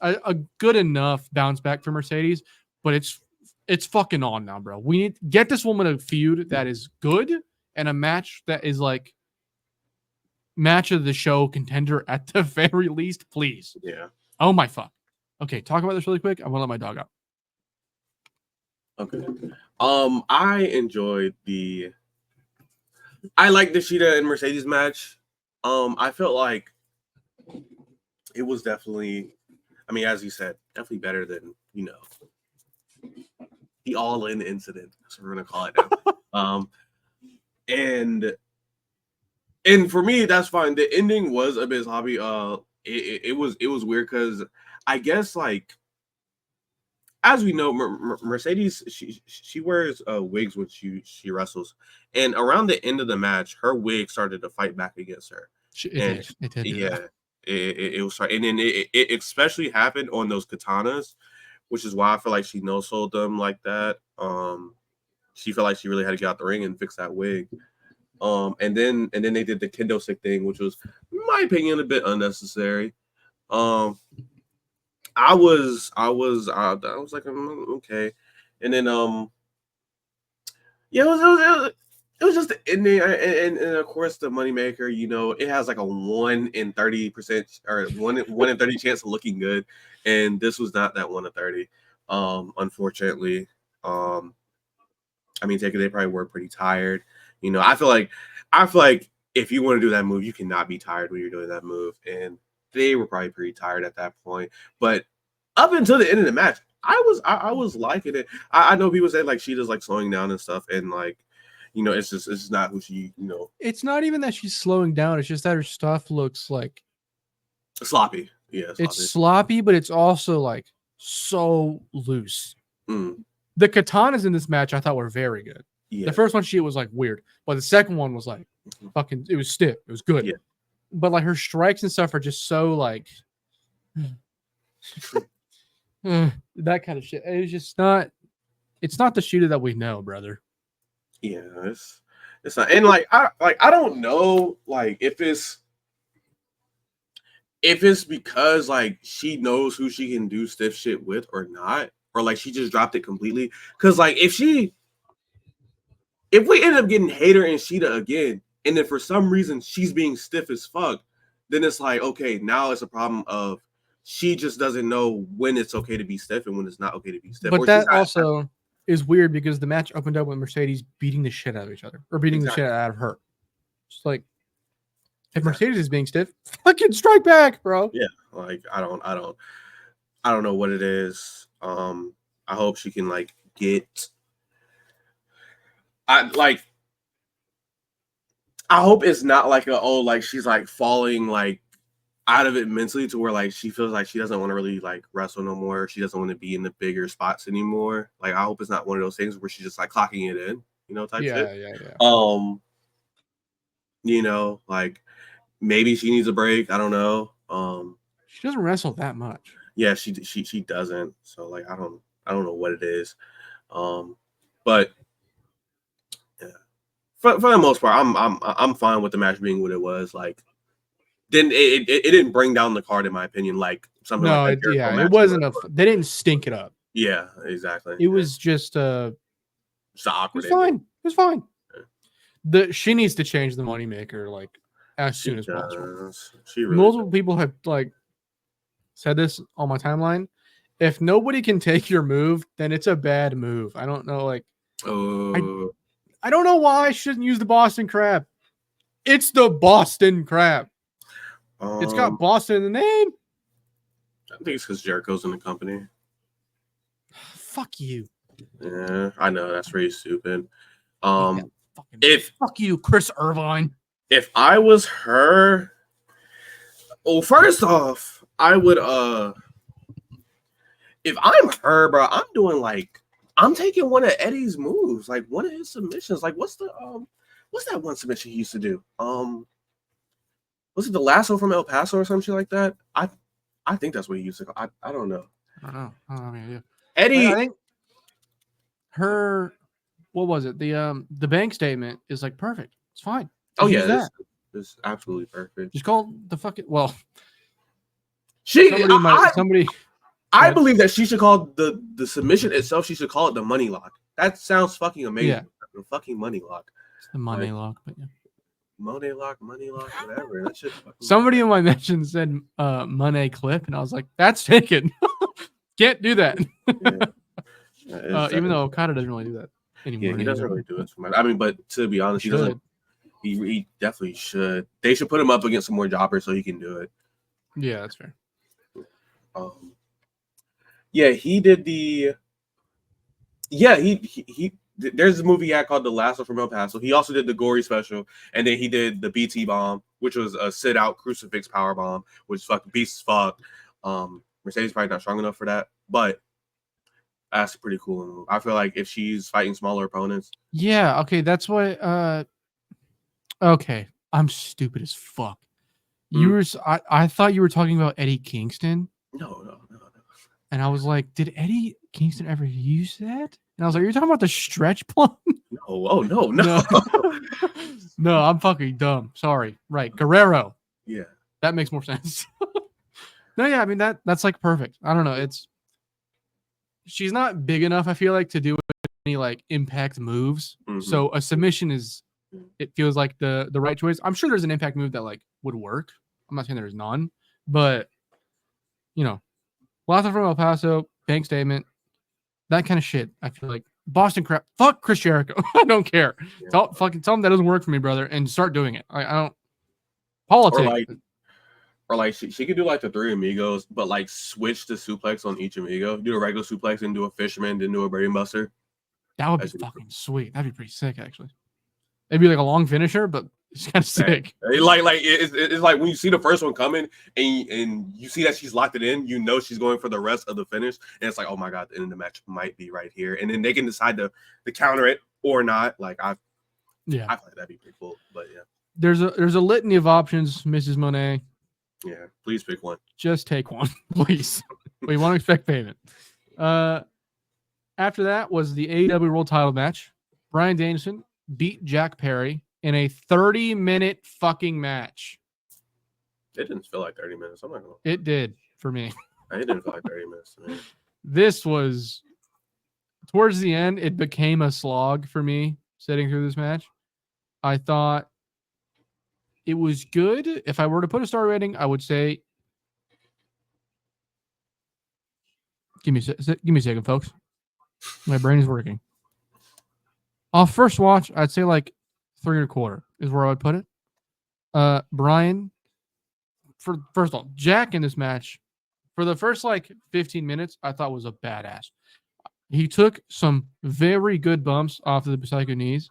a good enough bounce back for Mercedes, but it's fucking on now, bro. We need get this woman a feud that is good and a match that is like match of the show contender at the very least, please. Yeah. Oh my fuck. Okay, talk about this really quick. I want to let my dog out. Okay. I enjoyed the I like the Sheeta and Mercedes match. I felt like it was definitely, I mean, as you said, definitely better than, the all-in incident. That's what we're gonna call it now. And for me, that's fine. The ending was a bit sloppy. It was weird because I guess like as we know, Mercedes she wears wigs when she wrestles, and around the end of the match, her wig started to fight back against her. It did do Yeah, that. it was sorry, and then it especially happened on those katanas, which is why I feel like she no sold them like that. She felt like she really had to get out the ring and fix that wig. And then they did the kendo stick thing, which was, in my opinion, a bit unnecessary. I was like, okay, and then yeah, it was just the ending, and of course the moneymaker. It has like a 1 in 30% or 1 in 30 chance of looking good, and this was not that 1 in 30. Unfortunately, I mean, they probably were pretty tired. I feel like if you want to do that move, you cannot be tired when you're doing that move, and they were probably pretty tired at that point. But up until the end of the match, I was liking it. I know people say like she does like slowing down and stuff, and like it's just not who she It's not even that she's slowing down. It's just that her stuff looks like sloppy. Yeah, sloppy. It's sloppy, but it's also like so loose. Mm. The katanas in this match I thought were very good. Yeah. The first one she was like weird, but the second one was like fucking. It was stiff. It was good. Yeah. But like her strikes and stuff are just so like that kind of shit. It's just not. It's not the shooter that we know, brother. Yeah, it's not. And like I don't know like if it's because like she knows who she can do stiff shit with or not, or like she just dropped it completely. Because like if we end up getting Hater and Sheeta again, and then for some reason she's being stiff as fuck, then it's like, okay, now it's a problem of she just doesn't know when it's okay to be stiff and when it's not okay to be stiff. But that also is weird because the match opened up with Mercedes beating the shit out of each other or beating the shit out of her. It's like, if Mercedes is being stiff, fucking strike back, bro. Yeah, like I don't know what it is. I hope she can like get. I hope it's not like like she's like falling like out of it mentally to where like she feels like she doesn't want to really like wrestle no more. She doesn't want to be in the bigger spots anymore. Like I hope it's not one of those things where she's just like clocking it in, type shit. Yeah. Like maybe she needs a break. I don't know. She doesn't wrestle that much. Yeah, she doesn't. So like I don't know what it is. But yeah, for the most part, I'm fine with the match being what it was. Like, then it didn't bring down the card in my opinion. Like something like that. Yeah, it wasn't they didn't stink it up. Yeah, exactly. It was just awkward. It was fine. She needs to change the moneymaker like as soon as possible. She really multiple people have like said this on my timeline. If nobody can take your move, then it's a bad move. I don't know, like I don't know why I shouldn't use the Boston Crab. It's the Boston Crab. It's got Boston in the name. I think it's because Jericho's in the company. Fuck you. Yeah, I know that's really stupid. Fuck you, Chris Irvine. If I was her, well, first off, I would if I'm her, bro, I'm doing like I'm taking one of Eddie's moves, like one of his submissions. Like what's that one submission he used to do? Was it the lasso from El Paso or something like that? I think that's what he used to call. I don't know. I don't know. I mean, yeah. Eddie, I think her, what was it? The bank statement is like perfect. It's fine. Just this is absolutely perfect. Just call the fucking somebody. I believe that she should call the submission itself. She should call it the money lock. That sounds fucking amazing. Yeah. The fucking money lock. It's the money lock, but yeah. Money lock, whatever. That shit. Somebody in my mention said money clip, and I was like, that's taken. Can't do that. Even though Okada doesn't really do that anymore. Yeah, he doesn't really do it too much. I mean, but to be honest, he doesn't. He definitely should. They should put him up against some more jobbers so he can do it. Yeah, that's fair. Yeah, he did the. Yeah, he there's a movie he had called The Last One from El Paso. He also did the Gory special, and then he did the BT bomb, which was a sit out crucifix power bomb, which is fucking beast as fuck. Mercedes probably not strong enough for that, but that's pretty cool. I feel like if she's fighting smaller opponents. Yeah, okay, that's what okay. I'm stupid as fuck. I thought you were talking about Eddie Kingston. No. And I was like, did Eddie Kingston ever use that? And I was like, you're talking about the stretch plum? No, oh no. No, I'm fucking dumb. Sorry. Right. Guerrero. Yeah. That makes more sense. No, yeah, I mean that's like perfect. I don't know. She's not big enough, I feel like, to do any like impact moves. Mm-hmm. So a submission it feels like the right choice. I'm sure there's an impact move that like would work. I'm not saying there's none, but you know, Lotha from El Paso, bank statement, that kind of shit. I feel like Boston crap. Fuck Chris Jericho. I don't care. Yeah. Tell him that doesn't work for me, brother, and start doing it. I don't. Politics. Or like she could do like the three amigos, but like switch the suplex on each amigo. Do a regular suplex and do a fisherman, then do a brain buster. That would be fucking sweet. That'd be pretty sick, actually. It'd be like a long finisher, but it's kind of sick. Like it's like when you see the first one coming and you see that she's locked it in, you know she's going for the rest of the finish, and it's like, oh my god, the end of the match might be right here, and then they can decide to counter it or not. Like I feel like that'd be pretty cool. But yeah, there's a litany of options, Mrs. Monet. Yeah, please pick one. Just take one, please. We want to expect payment. After that was the AEW World Title match. Bryan Danielson beat Jack Perry in a 30-minute fucking match. It didn't feel like 30 minutes. I'm not gonna. It did for me. It didn't feel like 30 minutes to me. This was towards the end. It became a slog for me sitting through this match. I thought it was good. If I were to put a star rating, I would say. Give me a second, folks. My brain is working. Off first watch, I'd say like 3.25 is where I would put it. Bryan, first of all, Jack in this match, for the first like 15 minutes, I thought was a badass. He took some very good bumps off of the Psycho knees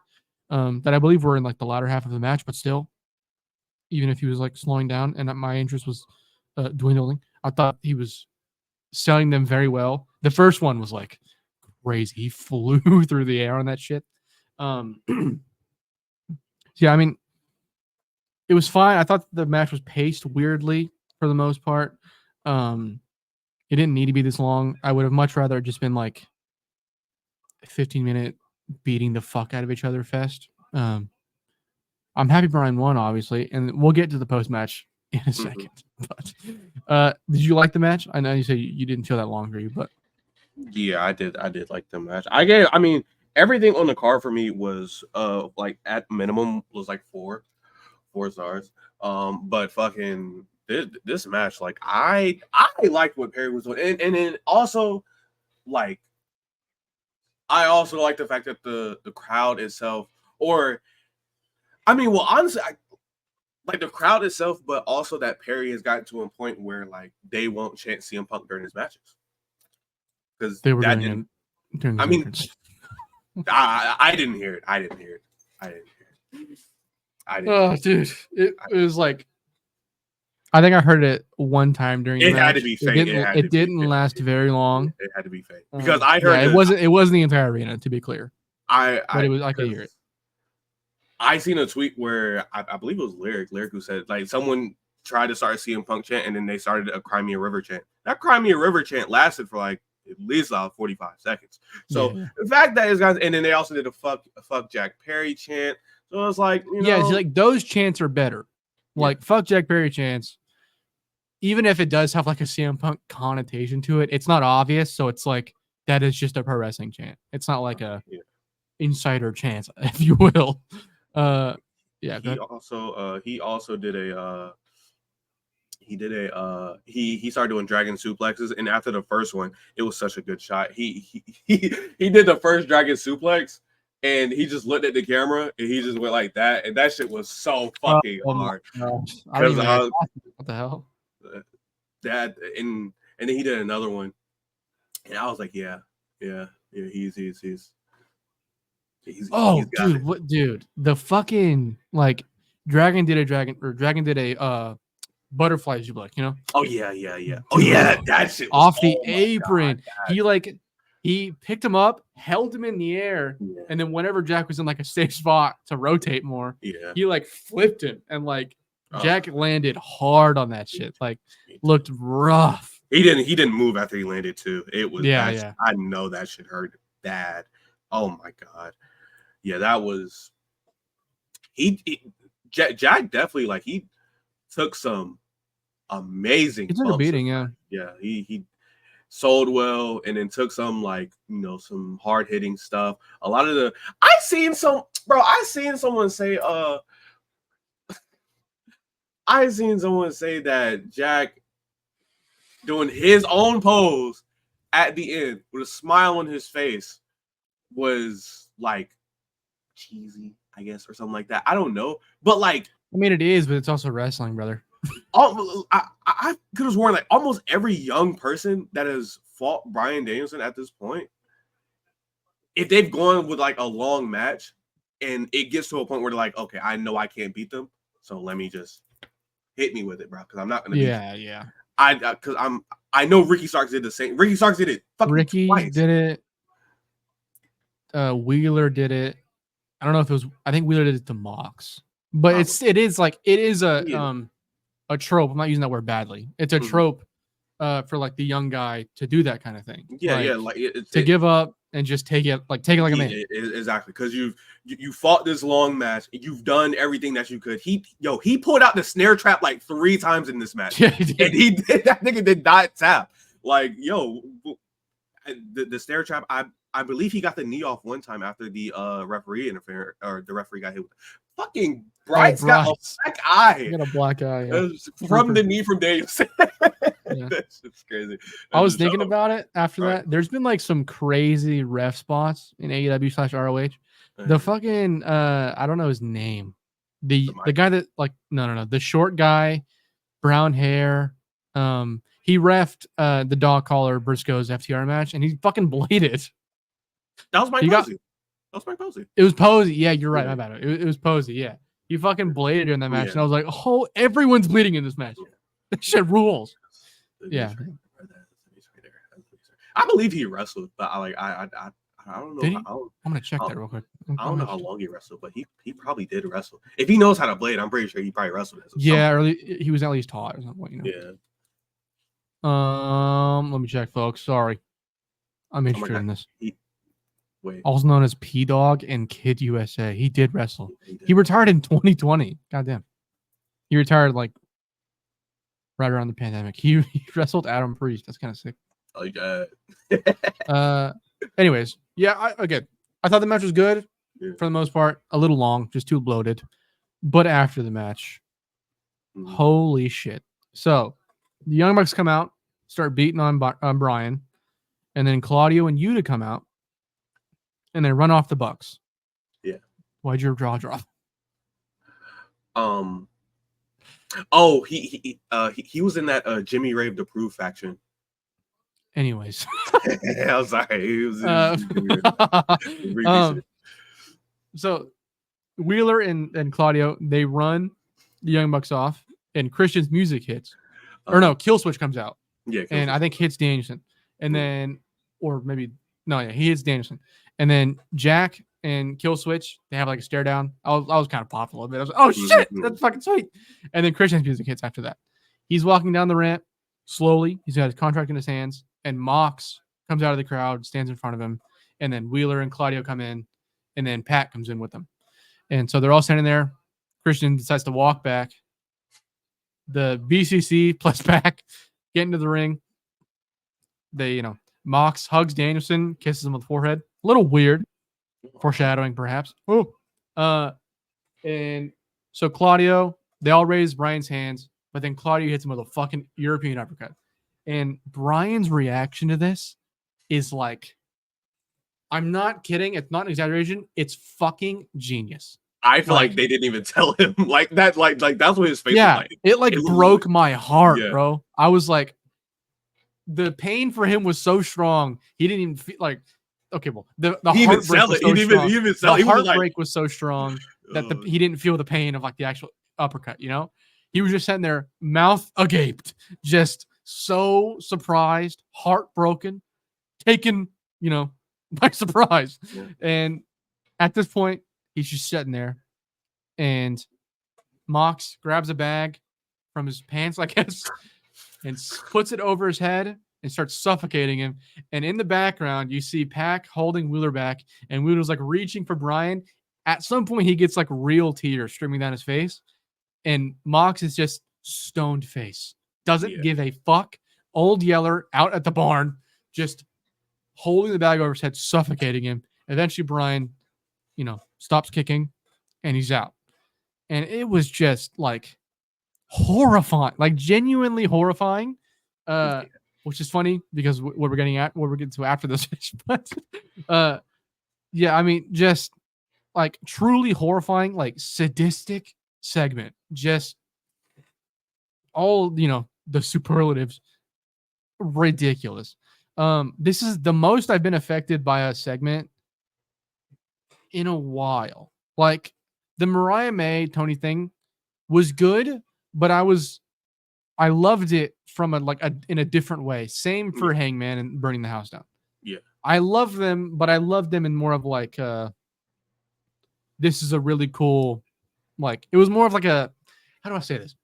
that I believe were in like the latter half of the match, but still, even if he was like slowing down and my interest was dwindling, I thought he was selling them very well. The first one was like crazy. He flew through the air on that shit. Yeah, I mean, it was fine. I thought the match was paced weirdly for the most part. It didn't need to be this long. I would have much rather just been like a 15-minute beating the fuck out of each other fest. I'm happy Bryan won, obviously, and we'll get to the post match in a second. But did you like the match? I know you said you didn't feel that long for you, but yeah, I did like the match. I mean, everything on the card for me was like at minimum was like four stars. But fucking this match, like I liked what Perry was doing, and then also like I also like the fact that the crowd itself, or I mean, well, honestly, like the crowd itself, but also that Perry has gotten to a point where like they won't chant CM Punk during his matches because they were doing it. I mean, I didn't hear it. I didn't hear it. Oh, dude, it was like I think I heard it one time during. It had to be fake. It didn't last very long. It had to be fake because I heard it wasn't. It wasn't the entire arena, to be clear. But it was. I could hear it. I seen a tweet where I believe it was Lyric who said like someone tried to start a CM Punk chant and then they started a Crimea River chant. That Crimea River chant lasted for like at least like 45 seconds. So the fact that it's guys, and then they also did a fuck Jack Perry chant. So it's like, you know, like those chants are better. Like fuck Jack Perry chants, even if it does have like a CM Punk connotation to it, it's not obvious. So it's like that is just a pro wrestling chant. It's not like a insider chant, if you will. He also did a he started doing dragon suplexes, and after the first one, it was such a good shot. He did the first dragon suplex, and he just looked at the camera and he just went like that, and that shit was so fucking hard. I don't even know what the hell. That and then he did another one, and I was like, yeah, he's dude, what, dude? The fucking like Dragon did a butterfly zubak, you know? Oh yeah. Oh yeah, that shit was, off the apron. God, he picked him up, held him in the air, and then whenever Jack was in like a safe spot to rotate more, he like flipped him, and like Jack landed hard on that shit. Like looked rough. He didn't move after he landed too. It was yeah. I know that shit hurt bad. Oh my god. Yeah, that was Jack definitely, like, he took some amazing. He took a beating, yeah. Yeah, he sold well, and then took some, like, you know, some hard hitting stuff. A lot of the I seen someone say that Jack doing his own pose at the end with a smile on his face was like cheesy, I guess, or something like that. I don't know, but like, I mean, it is, but it's also wrestling, brother. I could have sworn like almost every young person that has fought Bryan Danielson at this point, if they've gone with like a long match and it gets to a point where they're like, okay, I know I can't beat them, so let me just hit me with it, bro, because I'm not gonna. Yeah. I know Ricky Starks did the same. Ricky Starks did it. Ricky twice. did it. Wheeler did it. I don't know if it was. I think Wheeler did it to Mox, but it is a trope. I'm not using that word badly. It's a trope for like the young guy to do that kind of thing. To give up and just take it like a man. Exactly, because you fought this long match. You've done everything that you could. He pulled out the snare trap like 3 times in this match. Yeah, he did. And he did. That nigga did not tap. Like, the snare trap. I believe he got the knee off one time after the referee interference, or the referee got hit with fucking Bryce got a black eye. He got a black eye, yeah. From the knee from Danielson. Yeah. That's crazy. I was thinking about it after that. There's been like some crazy ref spots in AEW/ROH. The fucking I don't know his name. The guy that like no, the short guy, brown hair. He reffed the dog collar Briscoe's FTR match, and he fucking bladed. That was Mike Posey. It was Posey. Yeah, you're right. My bad. It was Posey. Yeah, he fucking bladed in that match, and I was like, oh, everyone's bleeding in this match. That shit rules. Yeah. I believe he wrestled, but I don't know. Did he? I'm gonna check that real quick. I don't know how long he wrestled, but he probably did wrestle. If he knows how to blade, I'm pretty sure he probably wrestled. Or he was at least taught or something. You know? Yeah. Let me check, folks. Sorry, I'm interested in this. Wait. Also known as P Dog and Kid USA. He did wrestle. He retired in 2020. Goddamn. He retired like right around the pandemic. He wrestled Adam Priest. That's kind of sick. Oh god. Anyways, yeah. I thought the match was good for the most part. A little long, just too bloated. But after the match, holy shit! So the Young Bucks come out, start beating on Bryan, and then Claudio and Yuta come out, and then run off the Bucks. Yeah. Why'd your jaw drop? Oh, he was in that Jimmy Rave the Proof faction. Anyways, I'm sorry. He was so Wheeler and Claudio, they run the Young Bucks off, and Christian's music hits. Kill Switch comes out. Yeah, and I think hits Danielson, and then he hits Danielson, and then Jack and Kill Switch, they have like a stare down. I was kind of popped a little bit. I was like, oh shit, that's fucking sweet. And then Christian's music hits after that. He's walking down the ramp slowly. He's got his contract in his hands, and Mox comes out of the crowd, stands in front of him, and then Wheeler and Claudio come in, and then Pat comes in with them. And so they're all standing there. Christian decides to walk back. The BCC plus Pac get into the ring. They, Mox hugs Danielson, kisses him on the forehead. A little weird. Foreshadowing, perhaps. And so Claudio, they all raise Bryan's hands, but then Claudio hits him with a fucking European uppercut. And Bryan's reaction to this is like, I'm not kidding. It's not an exaggeration. It's fucking genius. I feel like they didn't even tell him like that. Like that's what his face was like. It like broke my heart, bro. I was like, the pain for him was so strong. He didn't even feel like. Okay, well, the heartbreak was so strong. The heartbreak was so strong that he didn't feel the pain of like the actual uppercut. You know, he was just sitting there, mouth agape, just so surprised, heartbroken, taken, by surprise. Yeah. And at this point, he's just sitting there, and Mox grabs a bag from his pants, I guess, and puts it over his head and starts suffocating him. And in the background, you see Pac holding Wheeler back, and Wheeler's like reaching for Brian. At some point, he gets like real tears streaming down his face, and Mox is just stoned face. Doesn't give a fuck. Old Yeller out at the barn, just holding the bag over his head, suffocating him. Eventually, Brian, stops kicking, and he's out. And it was just like horrifying, like genuinely horrifying. Which is funny because what we're getting to after this. But yeah, I mean, just like truly horrifying, like sadistic segment. Just all the superlatives, ridiculous. This is the most I've been affected by a segment in a while. Like the Mariah May Tony thing was good, but I loved it from in a different way. Same for Hangman and burning the house down. Yeah. I love them, but I love them in more of like this is a really cool, like it was more of like a, how do I say this?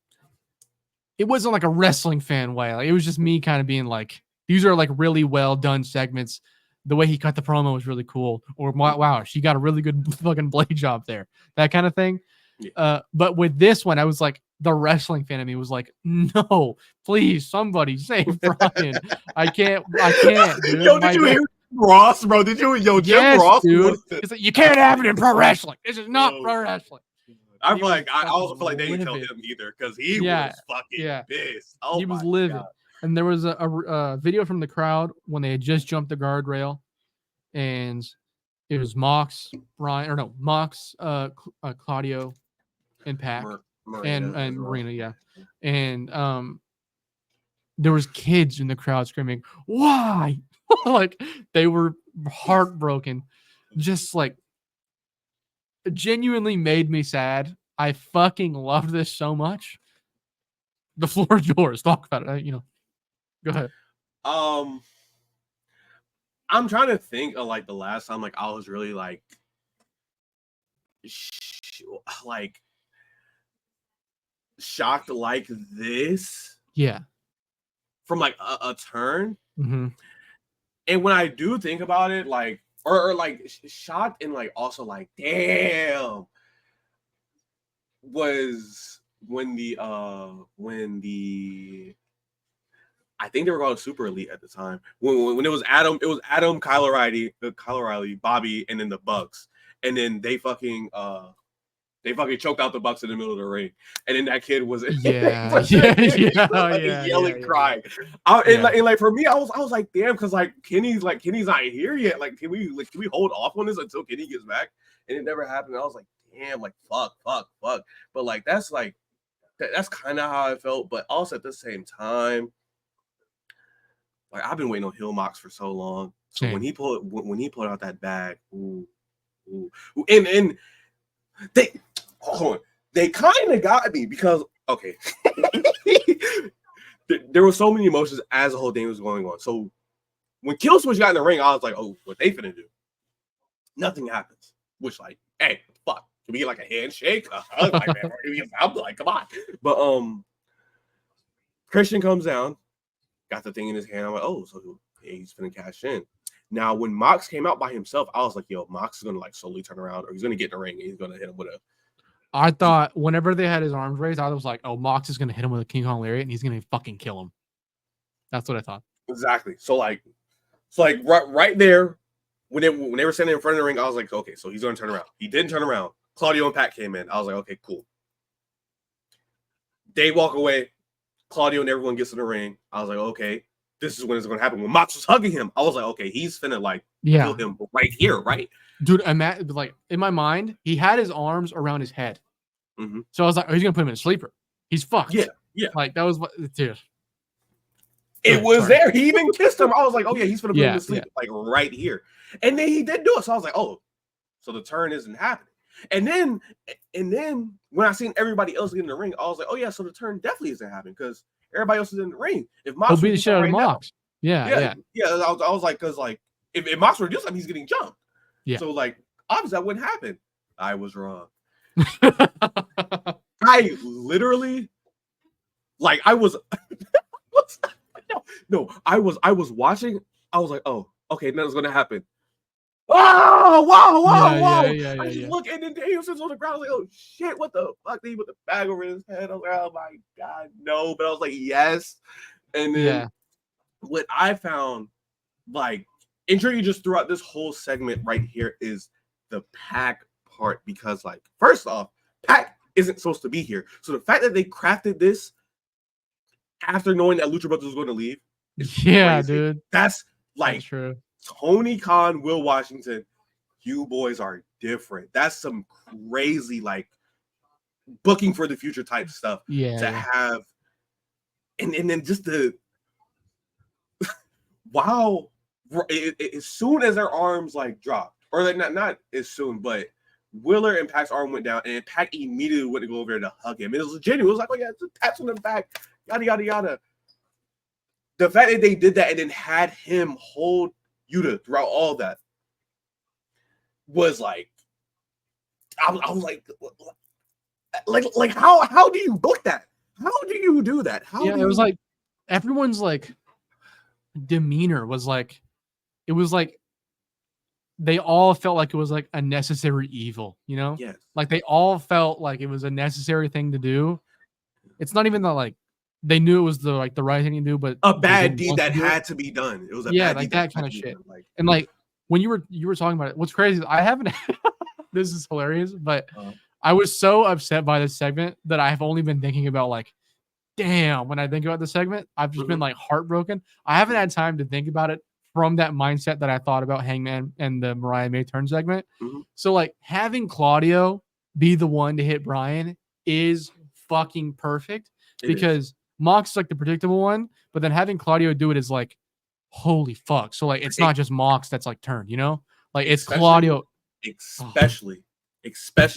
It wasn't like a wrestling fan way. Like it was just me kind of being like, these are like really well done segments. The way he cut the promo was really cool. Or wow, she got a really good fucking blade job there. That kind of thing. Yeah. But with this one, I was like, the wrestling fan of me was like, no, please, somebody save Brian. I can't, dude. Yo, did you hear Ross, bro? Jim Ross? Dude. It's like, you can't have it in pro wrestling. This is not pro wrestling. I also feel like they didn't tell him either because he was fucking pissed. Oh, he was livid. God. And there was a video from the crowd when they had just jumped the guardrail, and it was Mox, Claudio, and Pac, and Marina, yeah. And there was kids in the crowd screaming, "Why?" Like they were heartbroken. Just like genuinely made me sad. I fucking love this so much. The floor is yours. Talk about it. Go ahead. I'm trying to think of like the last time like I was really like shocked like this. Yeah. From like a turn. Mm-hmm. And when I do think about it, like or like shocked and like also like damn was when the I think they were called Super Elite at the time. When it was Adam, Kyle O'Reilly, Bobby, and then the Bucks. And then they fucking choked out the Bucks in the middle of the ring. And then that kid was yelling, crying. And like for me, I was like, damn, because like Kenny's not here yet. Like, can we hold off on this until Kenny gets back? And it never happened. I was like, damn, like fuck. But like that's kind of how I felt. But also at the same time, like I've been waiting on Hill Mox for so long. So when he pulled out that bag, and they kind of got me because okay, there were so many emotions as the whole thing was going on. So when Killswitch got in the ring, I was like, oh, what they finna do? Nothing happens. Which like, hey, fuck, can we get like a handshake? I'm like, come on. But Christian comes down. Got the thing in his hand. I'm like, oh, so he's gonna cash in. Now, when Mox came out by himself, I was like, yo, Mox is gonna like slowly turn around, or he's gonna get in the ring and he's gonna hit him with a. I thought whenever they had his arms raised, I was like, oh, Mox is gonna hit him with a King Kong lariat and he's gonna fucking kill him. That's what I thought. Exactly. So like right there, when they were standing in front of the ring, I was like, okay, so he's gonna turn around. He didn't turn around. Claudio and Pat came in. I was like, okay, cool. They walk away. Claudio and everyone gets in the ring. I was like, okay. this is when it's going to happen. When Mox was hugging him, I was like, okay, he's finna like kill him right here, right? Dude, like in my mind, he had his arms around his head. Mm-hmm. So I was like, oh, he's going to put him in a sleeper. He's fucked. Yeah. Like, that was what, dude. It was there. He even kissed him. I was like, oh, yeah, he's going to put him to sleep, like right here. And then he did do it. So I was like, oh, so the turn isn't happening. And then when I seen everybody else get in the ring, I was like, oh, yeah, so the turn definitely isn't happening because everybody else is in the ring. If Mox he'll beat the shit out of Mox. Yeah. I was like, because like, if Mox were to do something, he's getting jumped. Yeah. So like, obviously that wouldn't happen. I was wrong. I literally, like, I was watching. I was like, oh, okay, nothing's gonna happen. Oh, wow. I just look, and then Danielson's on the ground. I was like, oh shit, what the fuck? He put the bag over his head. I was like, oh my god, no. But I was like, yes. And then what I found, like, intriguing just throughout this whole segment right here is the Pac part, because, like, first off, Pac isn't supposed to be here. So the fact that they crafted this after knowing that Lucha Brothers was going to leave, crazy. Dude, that's like that's true. Tony Khan, Will Washington, you boys are different. That's some crazy, like, booking for the future type stuff to have. And then just the wow, as soon as their arms like dropped, or like not as soon, but Willer and Pac's arm went down, and Pac immediately went to go over there to hug him. It was genuine. It was like, oh yeah, just taps on the back, yada yada yada. The fact that they did that and then had him hold Yuta throughout all that was like, I was like how do you book that? How do you do that? It was like everyone's like demeanor was like, it was like they all felt like it was like a necessary evil, you know? Yes. Like they all felt like it was a necessary thing to do. It's not even that like they knew it was the right thing to do, but a bad deed that had to be done. It was a bad like deed that kind of shit. Like, and like when you were talking about it, what's crazy is I haven't this is hilarious, but I was so upset by this segment that I have only been thinking about like, damn, when I think about the segment, I've just been like heartbroken. I haven't had time to think about it from that mindset that I thought about Hangman and the Mariah May turn segment. So like having Claudio be the one to hit Brian is fucking perfect because Mox is like the predictable one, but then having Claudio do it is like, holy fuck. So like it's not just Mox that's like turned, you know? Like it's Claudio. Especially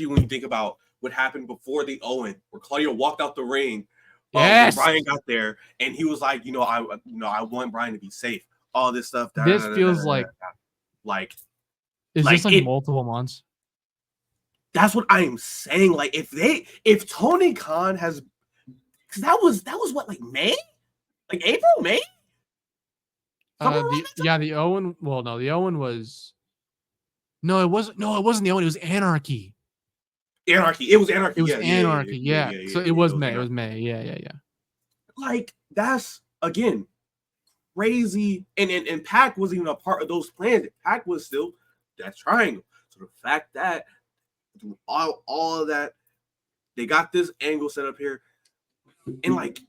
when you think about what happened before the Owen, where Claudio walked out the ring. When Brian got there, and he was like, I want Brian to be safe. All this stuff. This feels like is this like multiple months? That's what I am saying. Like if Tony Khan has, because that was what, like May, like April, May. The Owen. Well, no, the Owen was. No, it wasn't. No, it wasn't the Owen. It was Anarchy. It was Anarchy. It was Anarchy. Yeah. So it was May. It was May. Yeah. Like that's again crazy. And Pac wasn't even a part of those plans. Pac was still that triangle. So the fact that through all of that, they got this angle set up here, and like,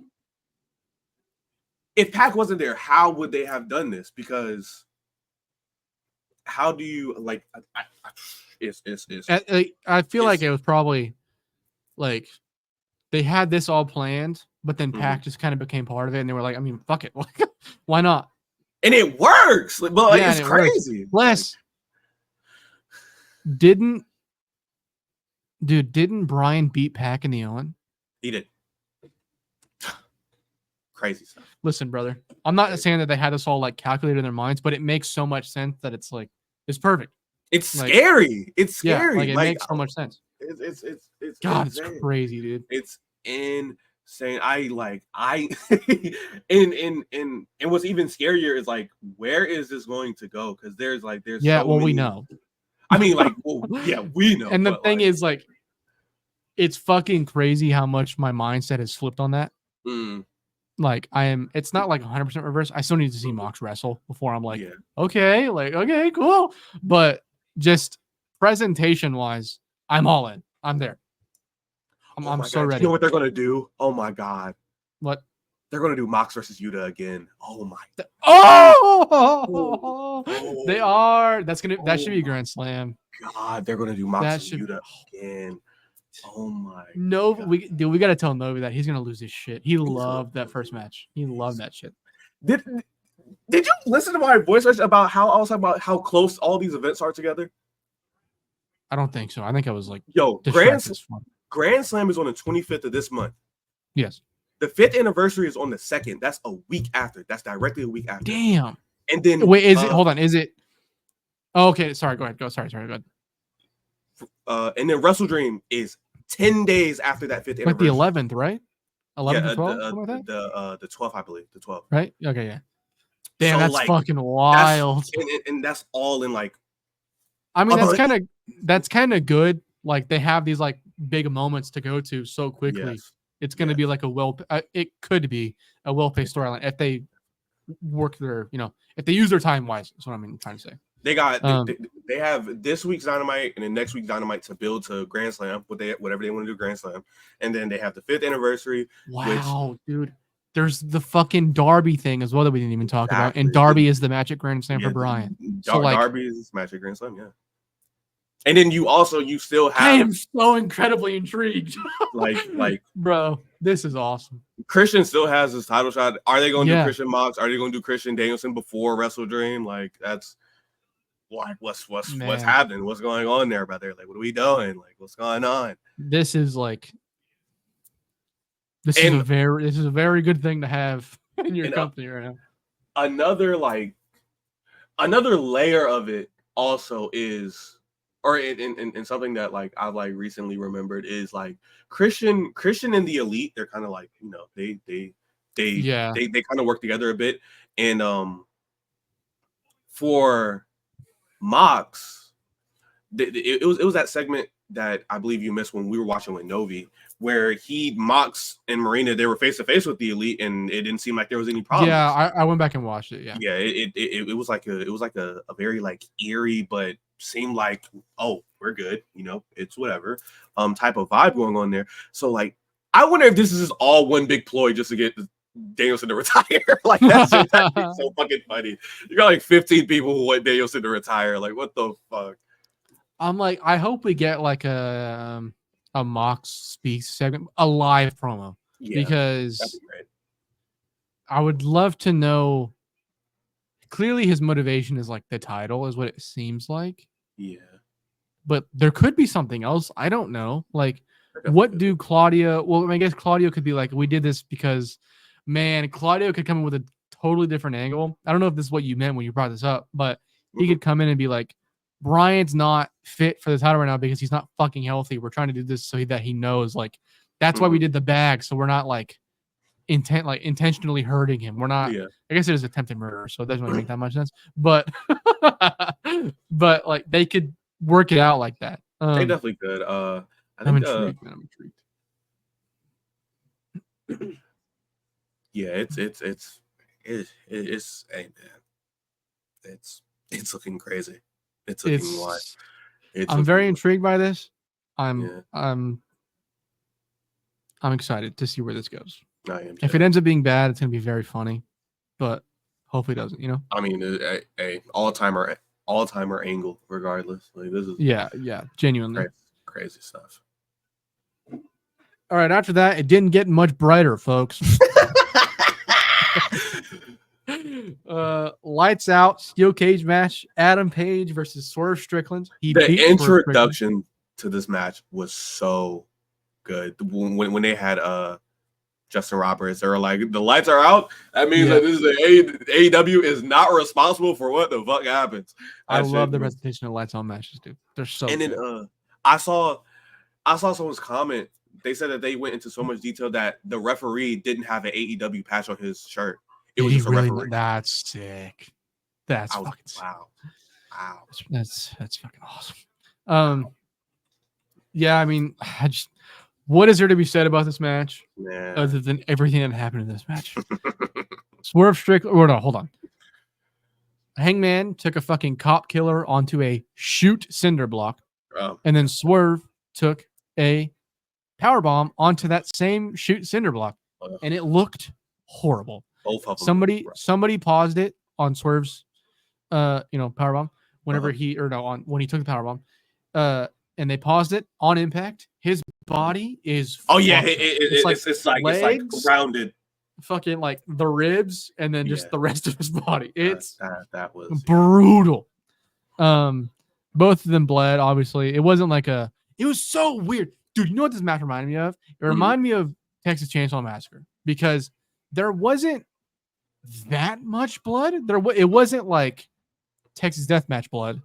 if Pac wasn't there, how would they have done this? Because how do you like? I feel like it was probably like they had this all planned, but then Pac just kind of became part of it, and they were like, I mean, fuck it, why not? And it works, but it's crazy. Less didn't Brian beat Pac in the Owen? He did. Crazy stuff. Listen, brother, I'm not saying that they had this all like calculated in their minds, but it makes so much sense that it's like it's perfect. It's like, scary. It's scary. Yeah, like it makes so much sense. It's God, insane. It's crazy, dude. It's insane. And what's even scarier is like, where is this going to go? Because there's so many, we know. I mean, like, we know. And the thing is, like, it's fucking crazy how much my mindset has flipped on that. Like, it's not like 100% reverse. I still need to see Mox wrestle before I'm like, okay, cool. But just presentation wise, I'm all in. I'm there. I'm so ready. You know what they're going to do? Oh my God. What? They're gonna do Mox versus Yuta again. Oh my! They are. That should be a Grand Slam. God, they're gonna do Mox and Yuta again. Oh my! God. We gotta tell Novi that he's gonna lose his shit. He loved that first match. He loved that shit. Did you listen to my voice about how I was talking about how close all these events are together? I don't think so. I think I was like, Grand Slam is on the 25th of this month. Yes. The 5th anniversary is on the 2nd. That's a week after. That's directly a week after. Damn. And then wait, is it? Hold on. Is it? Oh, okay. Sorry. Go ahead. Sorry. Go ahead. And then Wrestle Dream is 10 days after that 5th anniversary. Like the 11th, right? 11th, 12th, the 12th, I believe. The 12th. Right? Okay, yeah. Damn, so that's fucking wild. And that's all in like. I mean, that's kind of good. Like they have these like big moments to go to so quickly. Yes. It's going to be like it could be a well-paced storyline if they work their, if they use their time wise. That's what I'm trying to say. They got they have this week's Dynamite and then next week's Dynamite to build to Grand Slam, whatever they want to do Grand Slam, and then they have the 5th anniversary. Wow, dude. There's the fucking Darby thing as well that we didn't even talk about, and Darby is the match at Grand Slam for Brian. Darby is the match at Grand Slam, yeah. And then you still have. I am so incredibly intrigued. like, bro, this is awesome. Christian still has his title shot. Are they going to do Christian Mox? Are they going to do Christian Danielson before Wrestle Dream? Like that's. Like what's happening? What's going on there, brother? Like, what are we doing? Like, what's going on? This is a very good thing to have in your company right now. Another layer of it also is, or in something that like I've like recently remembered is like Christian and the Elite. They're kind of like they kind of work together a bit, and for Mox, it was that segment that I believe you missed when we were watching with Novi, where Mox and Marina, they were face to face with the Elite, and it didn't seem like there was any problem. Yeah, I went back and watched it. Yeah, it was like a very like eerie, but seemed like we're good, it's whatever type of vibe going on there. So like, I wonder if this is just all one big ploy just to get Danielson to retire. Like that'd be so fucking funny. You got like 15 people who want Danielson to retire. Like what the fuck? I'm like, I hope we get like a Mox speaks segment, a live promo, because that'd be great. I would love to know. Clearly, his motivation is like the title, is what it seems like. Yeah, but there could be something else. I don't know. Like, what do Claudio? Well, I guess Claudio could be like, we did this because. Man, Claudio could come in with a totally different angle. I don't know if this is what you meant when you brought this up, but he could come in and be like, Brian's not fit for the title right now because he's not fucking healthy. We're trying to do this so that he knows, like, that's why we did the bag. So we're not like intentionally hurting him. We're not, I guess it is attempted murder. So it doesn't really make that much sense, but, but like they could work it out like that. They definitely could. I'm intrigued, man. I'm intrigued. Yeah, it's hey man, it's looking crazy. It's looking wild. I'm very intrigued by this. I'm excited to see where this goes. I am. If it ends up being bad, it's gonna be very funny, but hopefully it doesn't. I mean, a all-timer angle, regardless. Like this is genuinely crazy stuff. All right, after that, it didn't get much brighter, folks. Lights out, steel cage match. Adam Page versus Swerve Strickland. The introduction to this match was so good. When they had Justin Roberts, they were like, "The lights are out." That means that this is AEW is not responsible for what the fuck happens. I love the presentation of lights on matches, dude. They're so. And then I saw someone's comment. They said that they went into so much detail that the referee didn't have an AEW patch on his shirt. It was just a referee. That's sick. That's fucking wow. That's fucking awesome. Yeah, I mean, what is there to be said about this match other than everything that happened in this match? Swerve Strickland. Or no, hold on. Hangman took a fucking cop killer onto a shoot cinder block, and then Swerve took a powerbomb onto that same shoot cinder block, and it looked horrible. Both of them. Somebody paused it on Swerve's, powerbomb whenever when he took the powerbomb, and they paused it on impact. His body is it's like rounded, fucking like the ribs, and then just the rest of his body. It's that was brutal. Both of them bled. Obviously, it wasn't like it was so weird, dude. You know what this match reminded me of? It reminded me of Texas Chainsaw Massacre because there wasn't that much blood. It wasn't like Texas Deathmatch blood.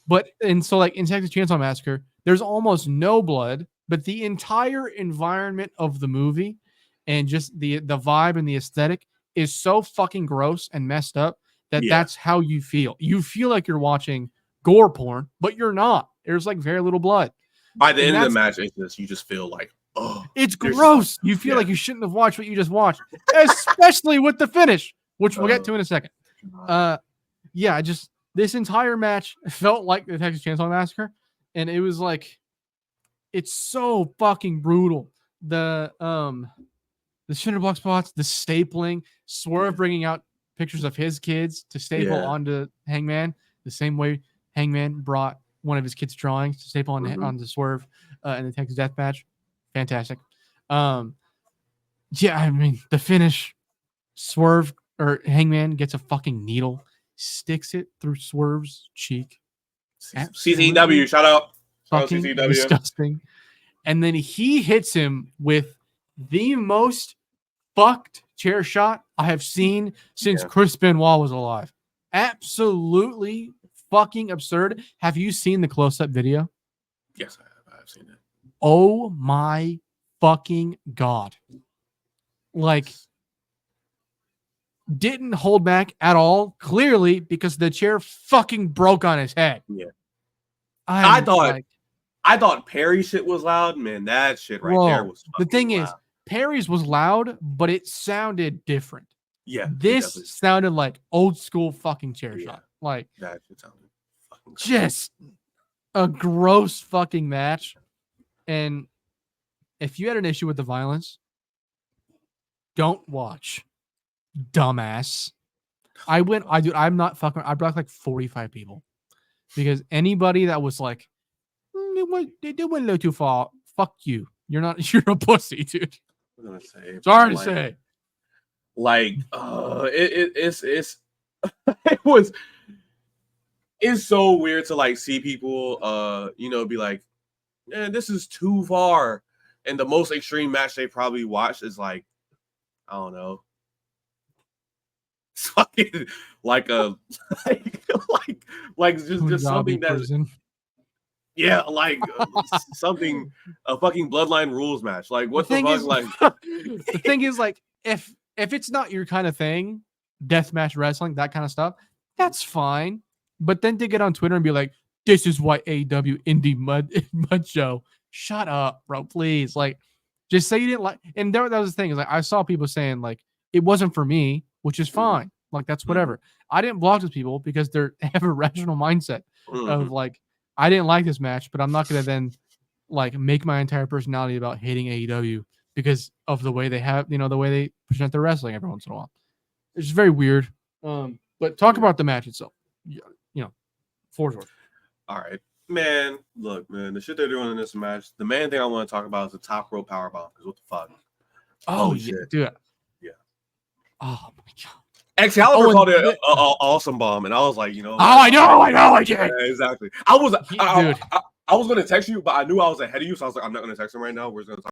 But so like in Texas Chainsaw Massacre, there's almost no blood, but the entire environment of the movie and just the vibe and the aesthetic is so fucking gross and messed up that's how you feel. You feel like you're watching gore porn, but you're not. There's like very little blood. By the end of the match, you just feel like, oh, it's gross. You feel like you shouldn't have watched what you just watched, especially with the finish, which we'll get to in a second. This entire match felt like the Texas Chainsaw Massacre, and it was like, it's so fucking brutal. The cinder block spots, the stapling, Swerve bringing out pictures of his kids to staple onto Hangman, the same way Hangman brought one of his kids' drawings to staple onto Swerve in the Texas Death Match. Fantastic. The finish, Swerve or Hangman gets a fucking needle, sticks it through Swerve's cheek. CZW, shout out. Fucking disgusting. And then he hits him with the most fucked chair shot I have seen since Chris Benoit was alive. Absolutely fucking absurd. Have you seen the close-up video? Yes, I have. I've seen it. Oh my fucking God. Like, didn't hold back at all, clearly, because the chair fucking broke on his head. Yeah. I thought Perry shit was loud. Man, that shit there was fucking the thing loud. Is, Perry's was loud, but it sounded different. Yeah. This sounded like old school fucking chair shot. Like, that shit sounded fucking just a gross fucking match. And if you had an issue with the violence, don't watch. Dumbass. I'm not fucking. I blocked like 45 people because anybody that was like, they went a little too far. Fuck you. You're a pussy, dude. I'm gonna say. Sorry to say. Like, it's it's so weird to like see people, be like, man, this is too far. And the most extreme match they probably watched is like, I don't know. It's fucking like a like just something that's something a fucking Bloodline Rules match. Like what the fuck? Like the thing is, like, if it's not your kind of thing, deathmatch wrestling, that kind of stuff, that's fine. But then to get on Twitter and be like, this is why AEW Indie Mud Show. Shut up, bro. Please. Like, just say you didn't like. And that was the thing, is like, I saw people saying like it wasn't for me, which is fine. Like, that's whatever. I didn't block those people because they have a rational mindset of like, I didn't like this match, but I'm not gonna then like make my entire personality about hating AEW because of the way they have, the way they present their wrestling every once in a while. It's just very weird. But talk about the match itself. Floor's yours. All right, man. Look, man, the shit they're doing in this match. The main thing I want to talk about is the top rope powerbomb. Because what the fuck? Oh yeah, dude. Yeah. Oh my God. Excalibur called it an awesome bomb, and I was like, I know, I did. Yeah, exactly. I was going to text you, but I knew I was ahead of you, so I was like, I'm not going to text him right now. We're going to talk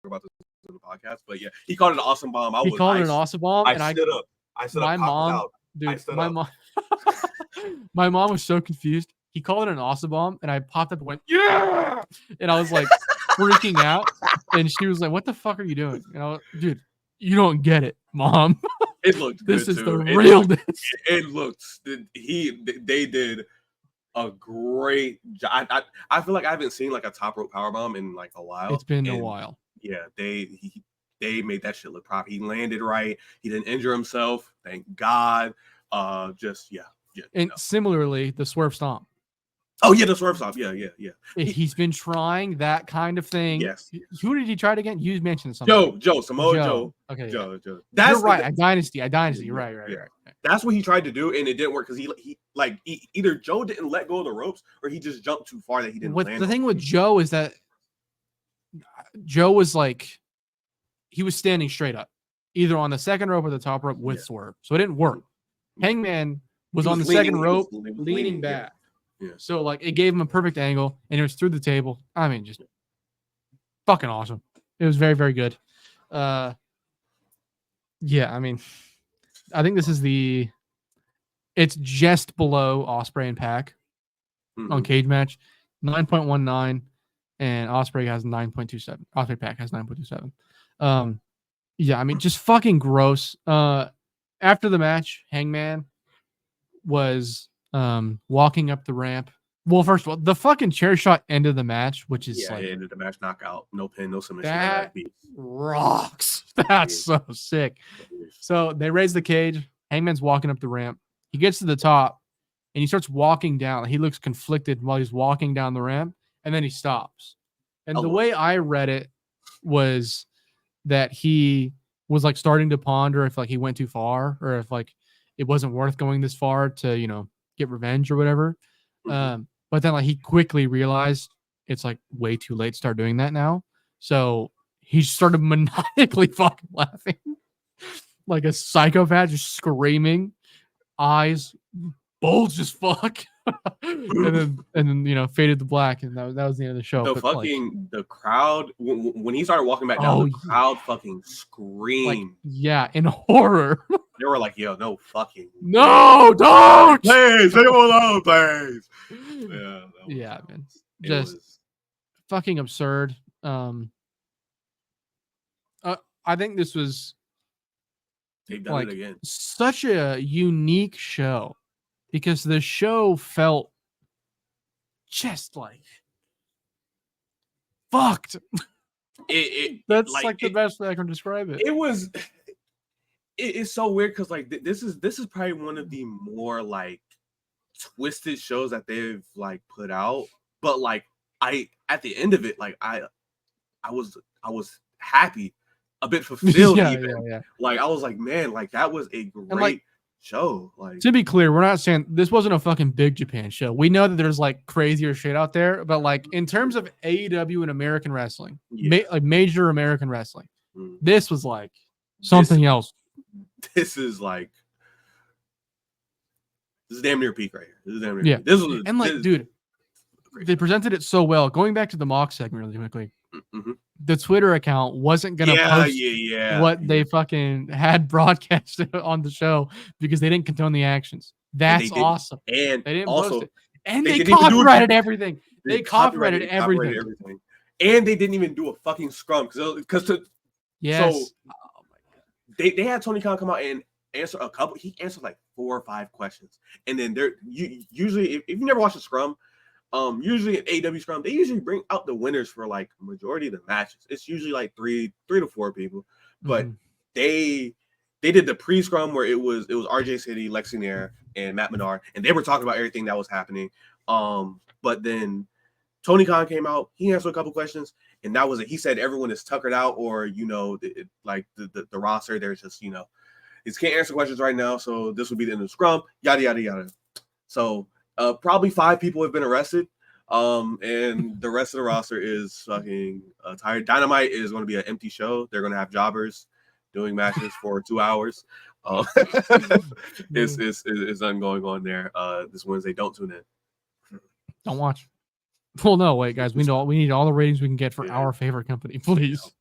about this in the podcast. But yeah, he called it an awesome bomb. He called it an awesome bomb, and I stood up. My mom, dude, my mom was so confused. He called it an awesome bomb, and I popped up and went, yeah, and I was like freaking out, and she was like, "What the fuck are you doing?" And I was, dude, you don't get it, Mom. It looked this good is too. The realness. It looked. They did a great job. I feel like I haven't seen like a top rope powerbomb in like a while. It's been a while. Yeah, they made that shit look proper. He landed right. He didn't injure himself. Thank God. And similarly, the Swerve Stomp. Oh yeah, the swerve stop. Yeah. He's been trying that kind of thing. Yes. Who did he try it again? You mentioned something. Samoa Joe. Okay. Joe. You're right. A dynasty. Right. That's what he tried to do, and it didn't work because he either Joe didn't let go of the ropes or he just jumped too far that he didn't land. The thing with Joe is that Joe was like, he was standing straight up, either on the second rope or the top rope with swerve. So it didn't work. Hangman was on the second rope, leaning back. Yeah. So like it gave him a perfect angle, and it was through the table. I mean, just fucking awesome. It was very, very good. Yeah, I mean, I think this is it's just below Ospreay and Pac on Cage Match, 9.19, and Ospreay has 9.27. Ospreay Pac has 9.27. Yeah, I mean, just fucking gross. After the match, Hangman was walking up the ramp. Well, first of all, the fucking chair shot ended the match, which is like, it ended the match knockout, no pin, no submission. That rocks. That's so sick. So they raise the cage. Hangman's walking up the ramp. He gets to the top and he starts walking down. He looks conflicted while he's walking down the ramp, and then he stops. And the way I read it was that he was like starting to ponder if like he went too far or if like it wasn't worth going this far to, get revenge or whatever. But then like he quickly realized it's like way too late to start doing that now. So he started maniacally fucking laughing like a psychopath, just screaming, eyes bulged as fuck. and then faded to black, and that was the end of the show. The crowd when he started walking back down, the crowd fucking screamed. In horror. They were like, "Yo, no fucking, no, don't, please, leave him alone, please." Yeah, man, just fucking absurd. I think this was they've done it again. Such a unique show because the show felt just like fucked. That's like the best way I can describe it. It was. It's so weird because like this is probably one of the more like twisted shows that they've like put out. But like at the end of it, like I was happy, a bit fulfilled. Yeah. Like I was like, man, like that was a great show. Like, to be clear, we're not saying this wasn't a fucking Big Japan show. We know that there's like crazier shit out there, but like in terms of AEW and American wrestling, like major American wrestling, this was like something else. This is damn near peak right here. This is damn near peak. This was dude, they presented it so well. Going back to the mock segment really quickly, the Twitter account wasn't gonna post what they fucking had broadcast on the show because they didn't condone the actions. That's awesome. And they didn't also post it. And they copyrighted everything. They copyrighted everything. And they didn't even do a fucking scrum because they had Tony Khan come out and answer a couple. He answered like 4 or 5 questions, and then usually if you never watch a scrum, usually an AEW scrum, they usually bring out the winners for like majority of the matches. It's usually like 3 to 4 people, but they did the pre-scrum where it was RJ City, Lexi Nair, and Matt Menard, and they were talking about everything that was happening. But then Tony Khan came out, he answered a couple questions, and that was it. He said everyone is tuckered out, or like the roster, there's just he can't answer questions right now, so this would be the end of the scrum. Yada yada yada. So probably 5 people have been arrested, and the rest of the roster is fucking tired. Dynamite is going to be an empty show. They're going to have jobbers doing matches for 2 hours. It's nothing going on there this Wednesday. Don't tune in. Don't watch. Well, no, wait, guys. We need all the ratings we can get for our favorite company, please.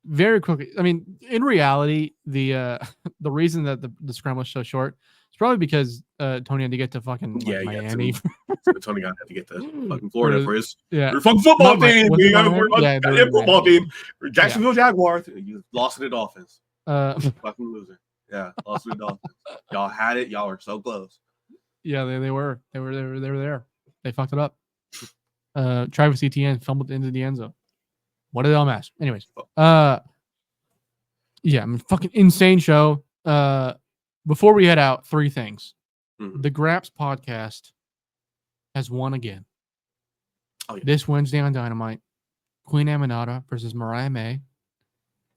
Very quickly. I mean, in reality, the reason that the scrum was so short is probably because Tony had to get to fucking Miami. Tony had to get to fucking Florida for his fucking football team. Football team. Jacksonville Jaguars. You lost to the Dolphins. Fucking loser. Yeah, lost to the Dolphins. Y'all had it. Y'all were so close. Yeah, they were there. They fucked it up. Travis Etienne fumbled into the end zone. What a dumbass. Anyways, I mean, fucking insane show. Before we head out, 3 things. Mhm. The Graps podcast has won again. Oh, yeah. This Wednesday on Dynamite, Queen Aminata versus Mariah May.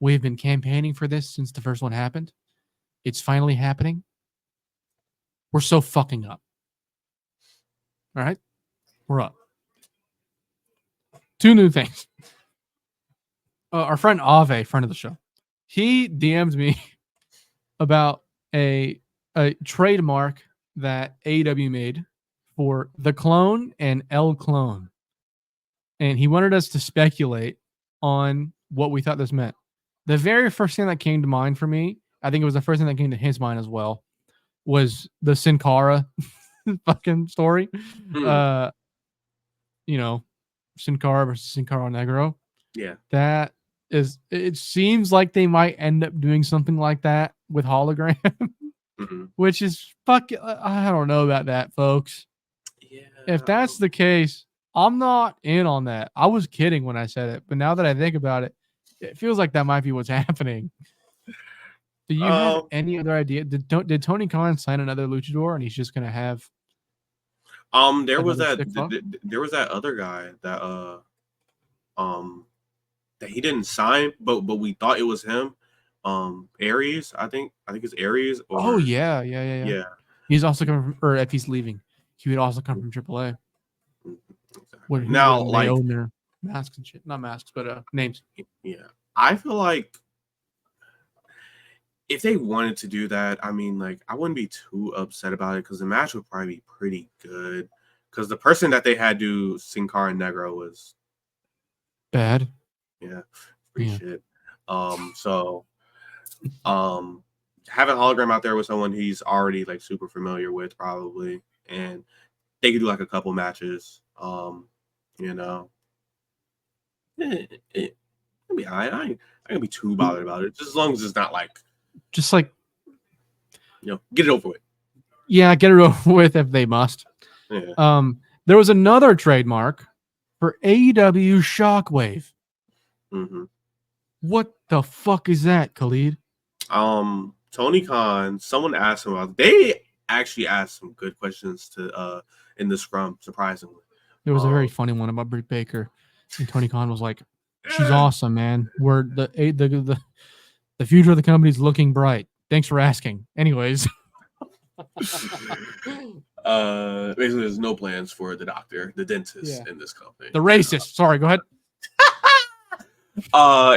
We've been campaigning for this since the first one happened. It's finally happening. We're so fucking up. All right? We're up. 2 new things. Our friend Ave, friend of the show, he DM'd me about a trademark that AEW made for the Clone and El Clone. And he wanted us to speculate on what we thought this meant. The very first thing that came to mind for me, I think it was the first thing that came to his mind as well, was the Sin Cara fucking story. Mhm. You know, Sin Cara versus Sin Cara Negro. Yeah. That is, it seems like they might end up doing something like that with hologram, Mhm. which is I don't know about that, folks. Yeah. If that's the case, I'm not in on that. I was kidding when I said it, but now that I think about it, it feels like that might be what's happening. Do you have Um, any other idea? Did Tony Khan sign another luchador and he's just gonna have there was another that stick fuck? there was that other guy that um that he didn't sign, but we thought it was him. Aries, I think it's Aries Oh or yeah. yeah. He's also coming from, or if he's leaving, he would also come from AAA, Exactly. Now, when they like, own their masks and shit. Not masks, but names. yeah, I feel like if they wanted to do that, I mean, like, I wouldn't be too upset about it because the match would probably be pretty good. Because the person that they had do Sin Cara Negro was, Bad. yeah, pretty Yeah. shit. So, um, having hologram out there with someone he's already like super familiar with, probably, and they could do like a couple matches. You know, it I mean, I ain't gonna be too bothered about it, just as long as it's not like, Just like, get it over with. yeah, get it over with if they must. Yeah. There was another trademark for AEW Shockwave. Mm-hmm. What the fuck is that, Khalid? Tony Khan, someone asked him about. They actually asked some good questions to in the scrum, surprisingly. There was a very Um, funny one about Britt Baker, and Tony Khan was like, "She's awesome, man. We're the future of the company is looking bright. Thanks for asking." Anyways, basically, there's no plans for the doctor, the dentist yeah, in this company. the racist. Sorry, go ahead.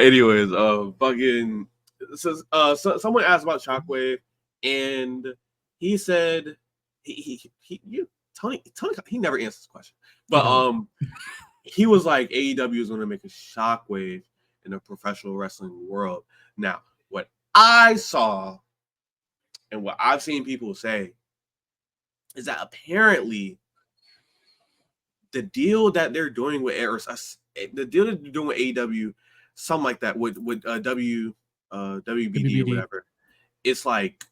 Anyways, fucking. Someone asked about Shockwave, and he said Tony he never answers this question, but he was like AEW is going to make a Shockwave in the professional wrestling world. Now, what I saw and what I've seen people say is that apparently the deal that they're doing with the deal that they're doing with AEW, something like that with WBD or WBD. whatever, it's like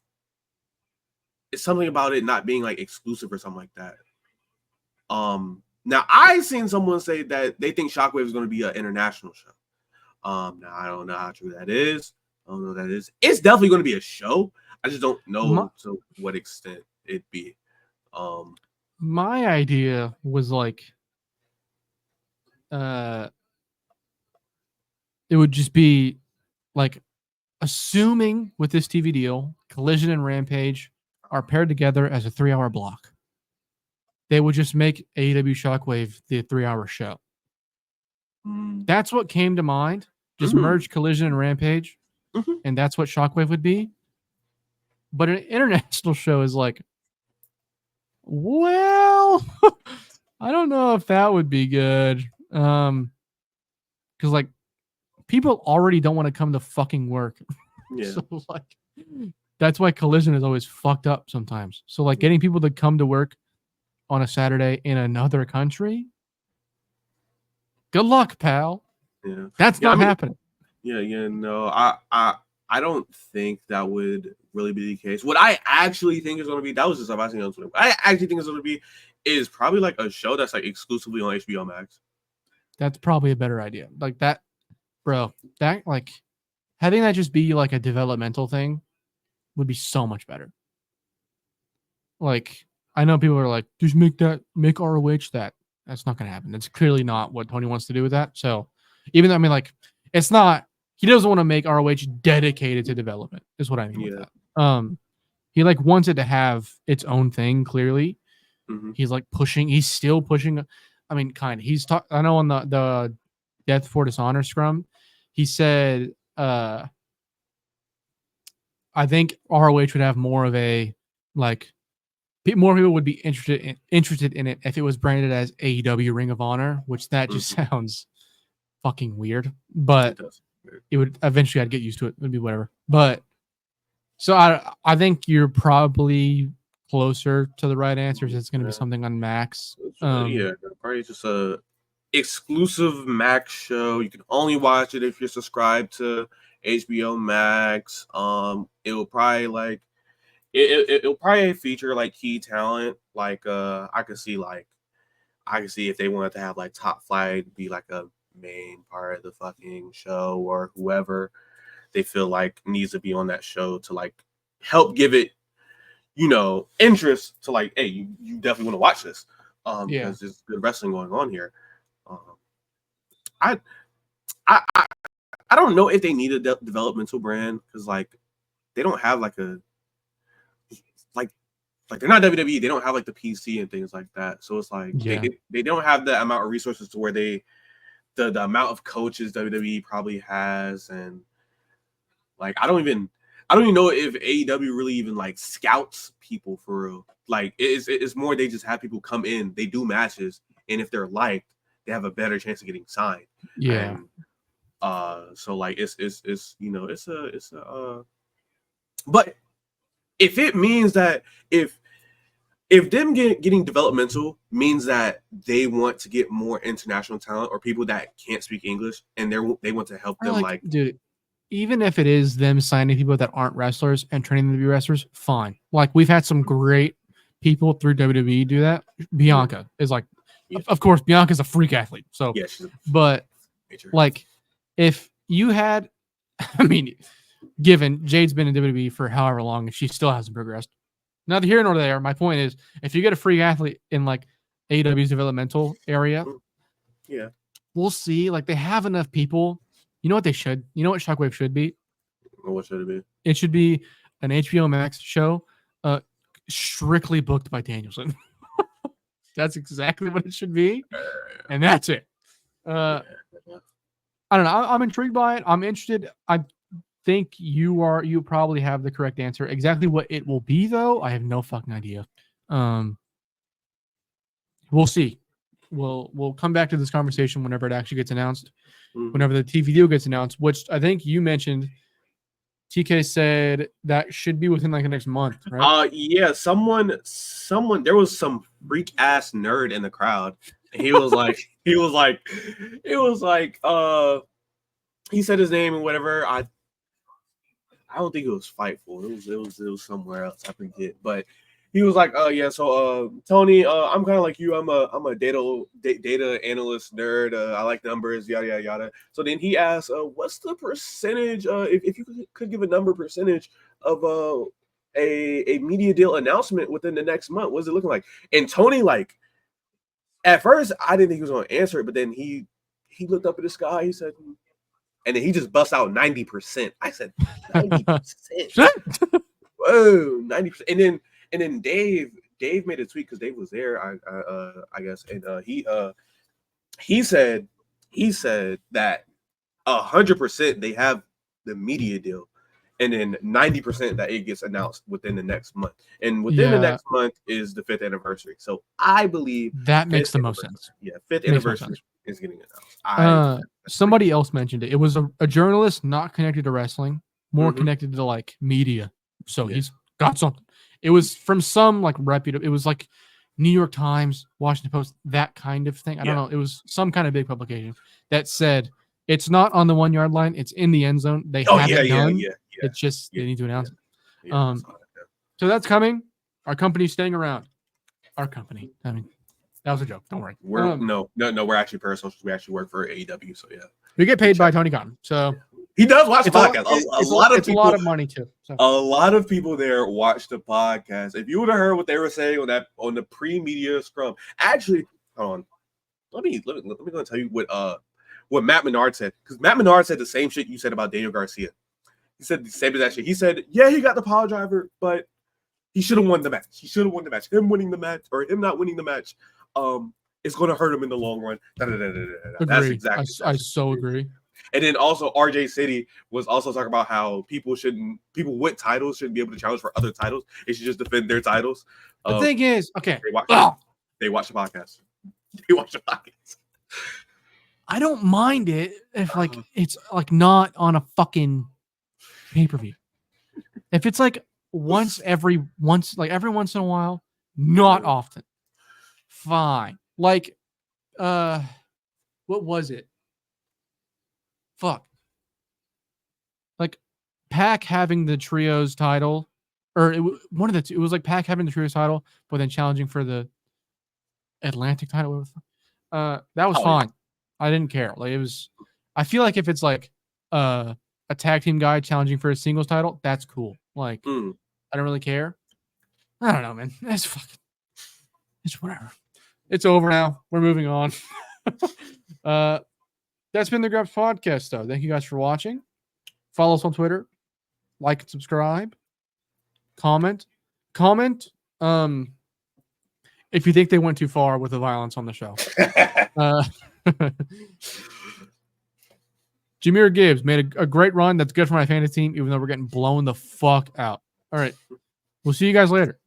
it's something about it not being like exclusive or something like that. Now I've seen someone say that they think Shockwave is going to be an international show. Now I don't know how true that is. I don't know what that is. It's definitely going to be a show. I just don't know to what extent it'd be. My idea was like, it would just be like, assuming with this TV deal, Collision and Rampage are paired together as a 3-hour block. They would just make AEW Shockwave the 3-hour show. That's what came to mind. Just merge Collision and Rampage, and that's what Shockwave would be. But an international show is like, well, I don't know if that would be good. Because like, people already don't want to come to fucking work. Yeah. So like, that's why Collision is always fucked up sometimes. So like, getting people to come to work on a Saturday in another country, good luck, pal. Yeah. That's not happening. Yeah, no, I don't think that would really be the case. What I actually think is going to be, that was just something else. What I actually think is going to be is probably like a show that's like exclusively on HBO Max. That's probably a better idea. Like that, bro. That like having that just be like a developmental thing would be so much better. like I know people are like, just make ROH that. That's not gonna happen. That's clearly not what Tony wants to do with that. So even though I mean like it's not he doesn't want to make ROH dedicated to development, is what I mean with Yeah. that. He like wants it to have its own thing, clearly. Mm-hmm. He's still pushing. I mean, kind of. I know on the Death for Dishonor scrum, he said I think ROH would have more of a like more people would be interested in it if it was branded as AEW Ring of Honor, which that just sounds fucking weird. But it would eventually I'd get used to it. It would be whatever. But so I think you're probably closer to the right answers. It's going to be something on Max. Probably just a exclusive Max show. You can only watch it if you're subscribed to HBO Max. It will probably like it'll probably feature like key talent. Like I can see if they wanted to have like Top Flight be like a main part of the fucking show, or whoever they feel like needs to be on that show to like help give it, interest to like, hey, you definitely want to watch this. Because there's good wrestling going on here. I don't know if they need a developmental brand, because like they don't have like a like they're not WWE. They don't have like the PC and things like that. So it's like they don't have the amount of resources to where the amount of coaches WWE probably has, and like I don't even know if AEW really even like scouts people for real. Like it's more they just have people come in, they do matches, and if they're liked, they have a better chance of getting signed. Yeah. And, so like it's but if it means that if them getting developmental means that they want to get more international talent or people that can't speak English, and they want to help them like dude, even if it is them signing people that aren't wrestlers and training them to be wrestlers, fine. Like we've had some great people through WWE do that. Bianca is like, of course, Bianca's a freak athlete. So, but like, if you had, I mean, given Jade's been in WWE for however long and she still hasn't progressed, neither here nor there. My point is, if you get a freak athlete in like AEW's developmental area, we'll see. Like they have enough people. You know what they should? You know what Shockwave should be? What should it be? It should be an HBO Max show, strictly booked by Danielson. That's exactly what it should be, and that's it. I don't know. I'm intrigued by it. I'm interested. I think you probably have the correct answer. Exactly what it will be, though, I have no fucking idea. We'll see. We'll come back to this conversation whenever it actually gets announced. Whenever the TV deal gets announced, which I think you mentioned, TK said that should be within like the next month, right? Yeah, someone, there was some freak ass nerd in the crowd. And he was like, he said his name and whatever. I don't think it was Fightful. It was somewhere else. I forget. But he was like, so Tony, I'm kind of like you. I'm a data analyst nerd. I like numbers, yada yada yada. So then he asked, what's the percentage? If you could give a number percentage of a media deal announcement within the next month, what's it looking like? And Tony, like, at first I didn't think he was going to answer it, but then he looked up at the sky. He said, and then he just busts out 90%. I said 90%. Whoa, 90%. And then Dave made a tweet because Dave was there, I guess, and he said that 100% they have the media deal, and then 90% that it gets announced within the next month, and within the next month is the 5th anniversary. So I believe that makes the most sense. Yeah, 5th anniversary is getting announced. Somebody else mentioned it. It was a journalist not connected to wrestling, more connected to like media. So he's got something. It was from some like reputable. It was like New York Times, Washington Post, that kind of thing. I don't know. It was some kind of big publication that said it's not on the 1 yard line. It's in the end zone. They have it done. It's just they need to announce it. So that's coming. Our company's staying around. Our company. I mean, that was a joke. Don't worry. We're no. We're actually parasocials. We actually work for AEW. So yeah, we get paid by Tony Khan. So He does watch It's podcasts. it's a people, lot of money too. So. a lot of people there watch the podcast. If you would have heard what they were saying on the pre-media scrum, actually, hold on. Let me go and tell you what Matt Menard said, because Matt Menard said the same shit you said about Daniel Garcia. He said the same exact shit. He said, yeah, he got the pile driver, but he should have won the match. He should have won the match. Him winning the match or him not winning the match, it's going to hurt him in the long run. That's exactly. I so agree. And then also RJ City was also talking about how people with titles shouldn't be able to challenge for other titles. They should just defend their titles. The thing is, okay, they watch the podcast. They watch the podcast. I don't mind it if it's like not on a fucking pay-per-view. If it's like every once in a while, not often. Fine. Like what was it? Fuck. Like Pac having the trios title, or one of the two. It was like Pac having the trios title, but then challenging for the Atlantic title. That was fine. Yeah. I didn't care. Like it was. I feel like if it's like a tag team guy challenging for a singles title, that's cool. Like I don't really care. I don't know, man. It's whatever. It's over now. We're moving on. That's been the Graps podcast, though. Thank you guys for watching. Follow us on Twitter. Like and subscribe. Comment. If you think they went too far with the violence on the show. Jameer Gibbs made a great run. That's good for my fantasy team, even though we're getting blown the fuck out. All right. We'll see you guys later.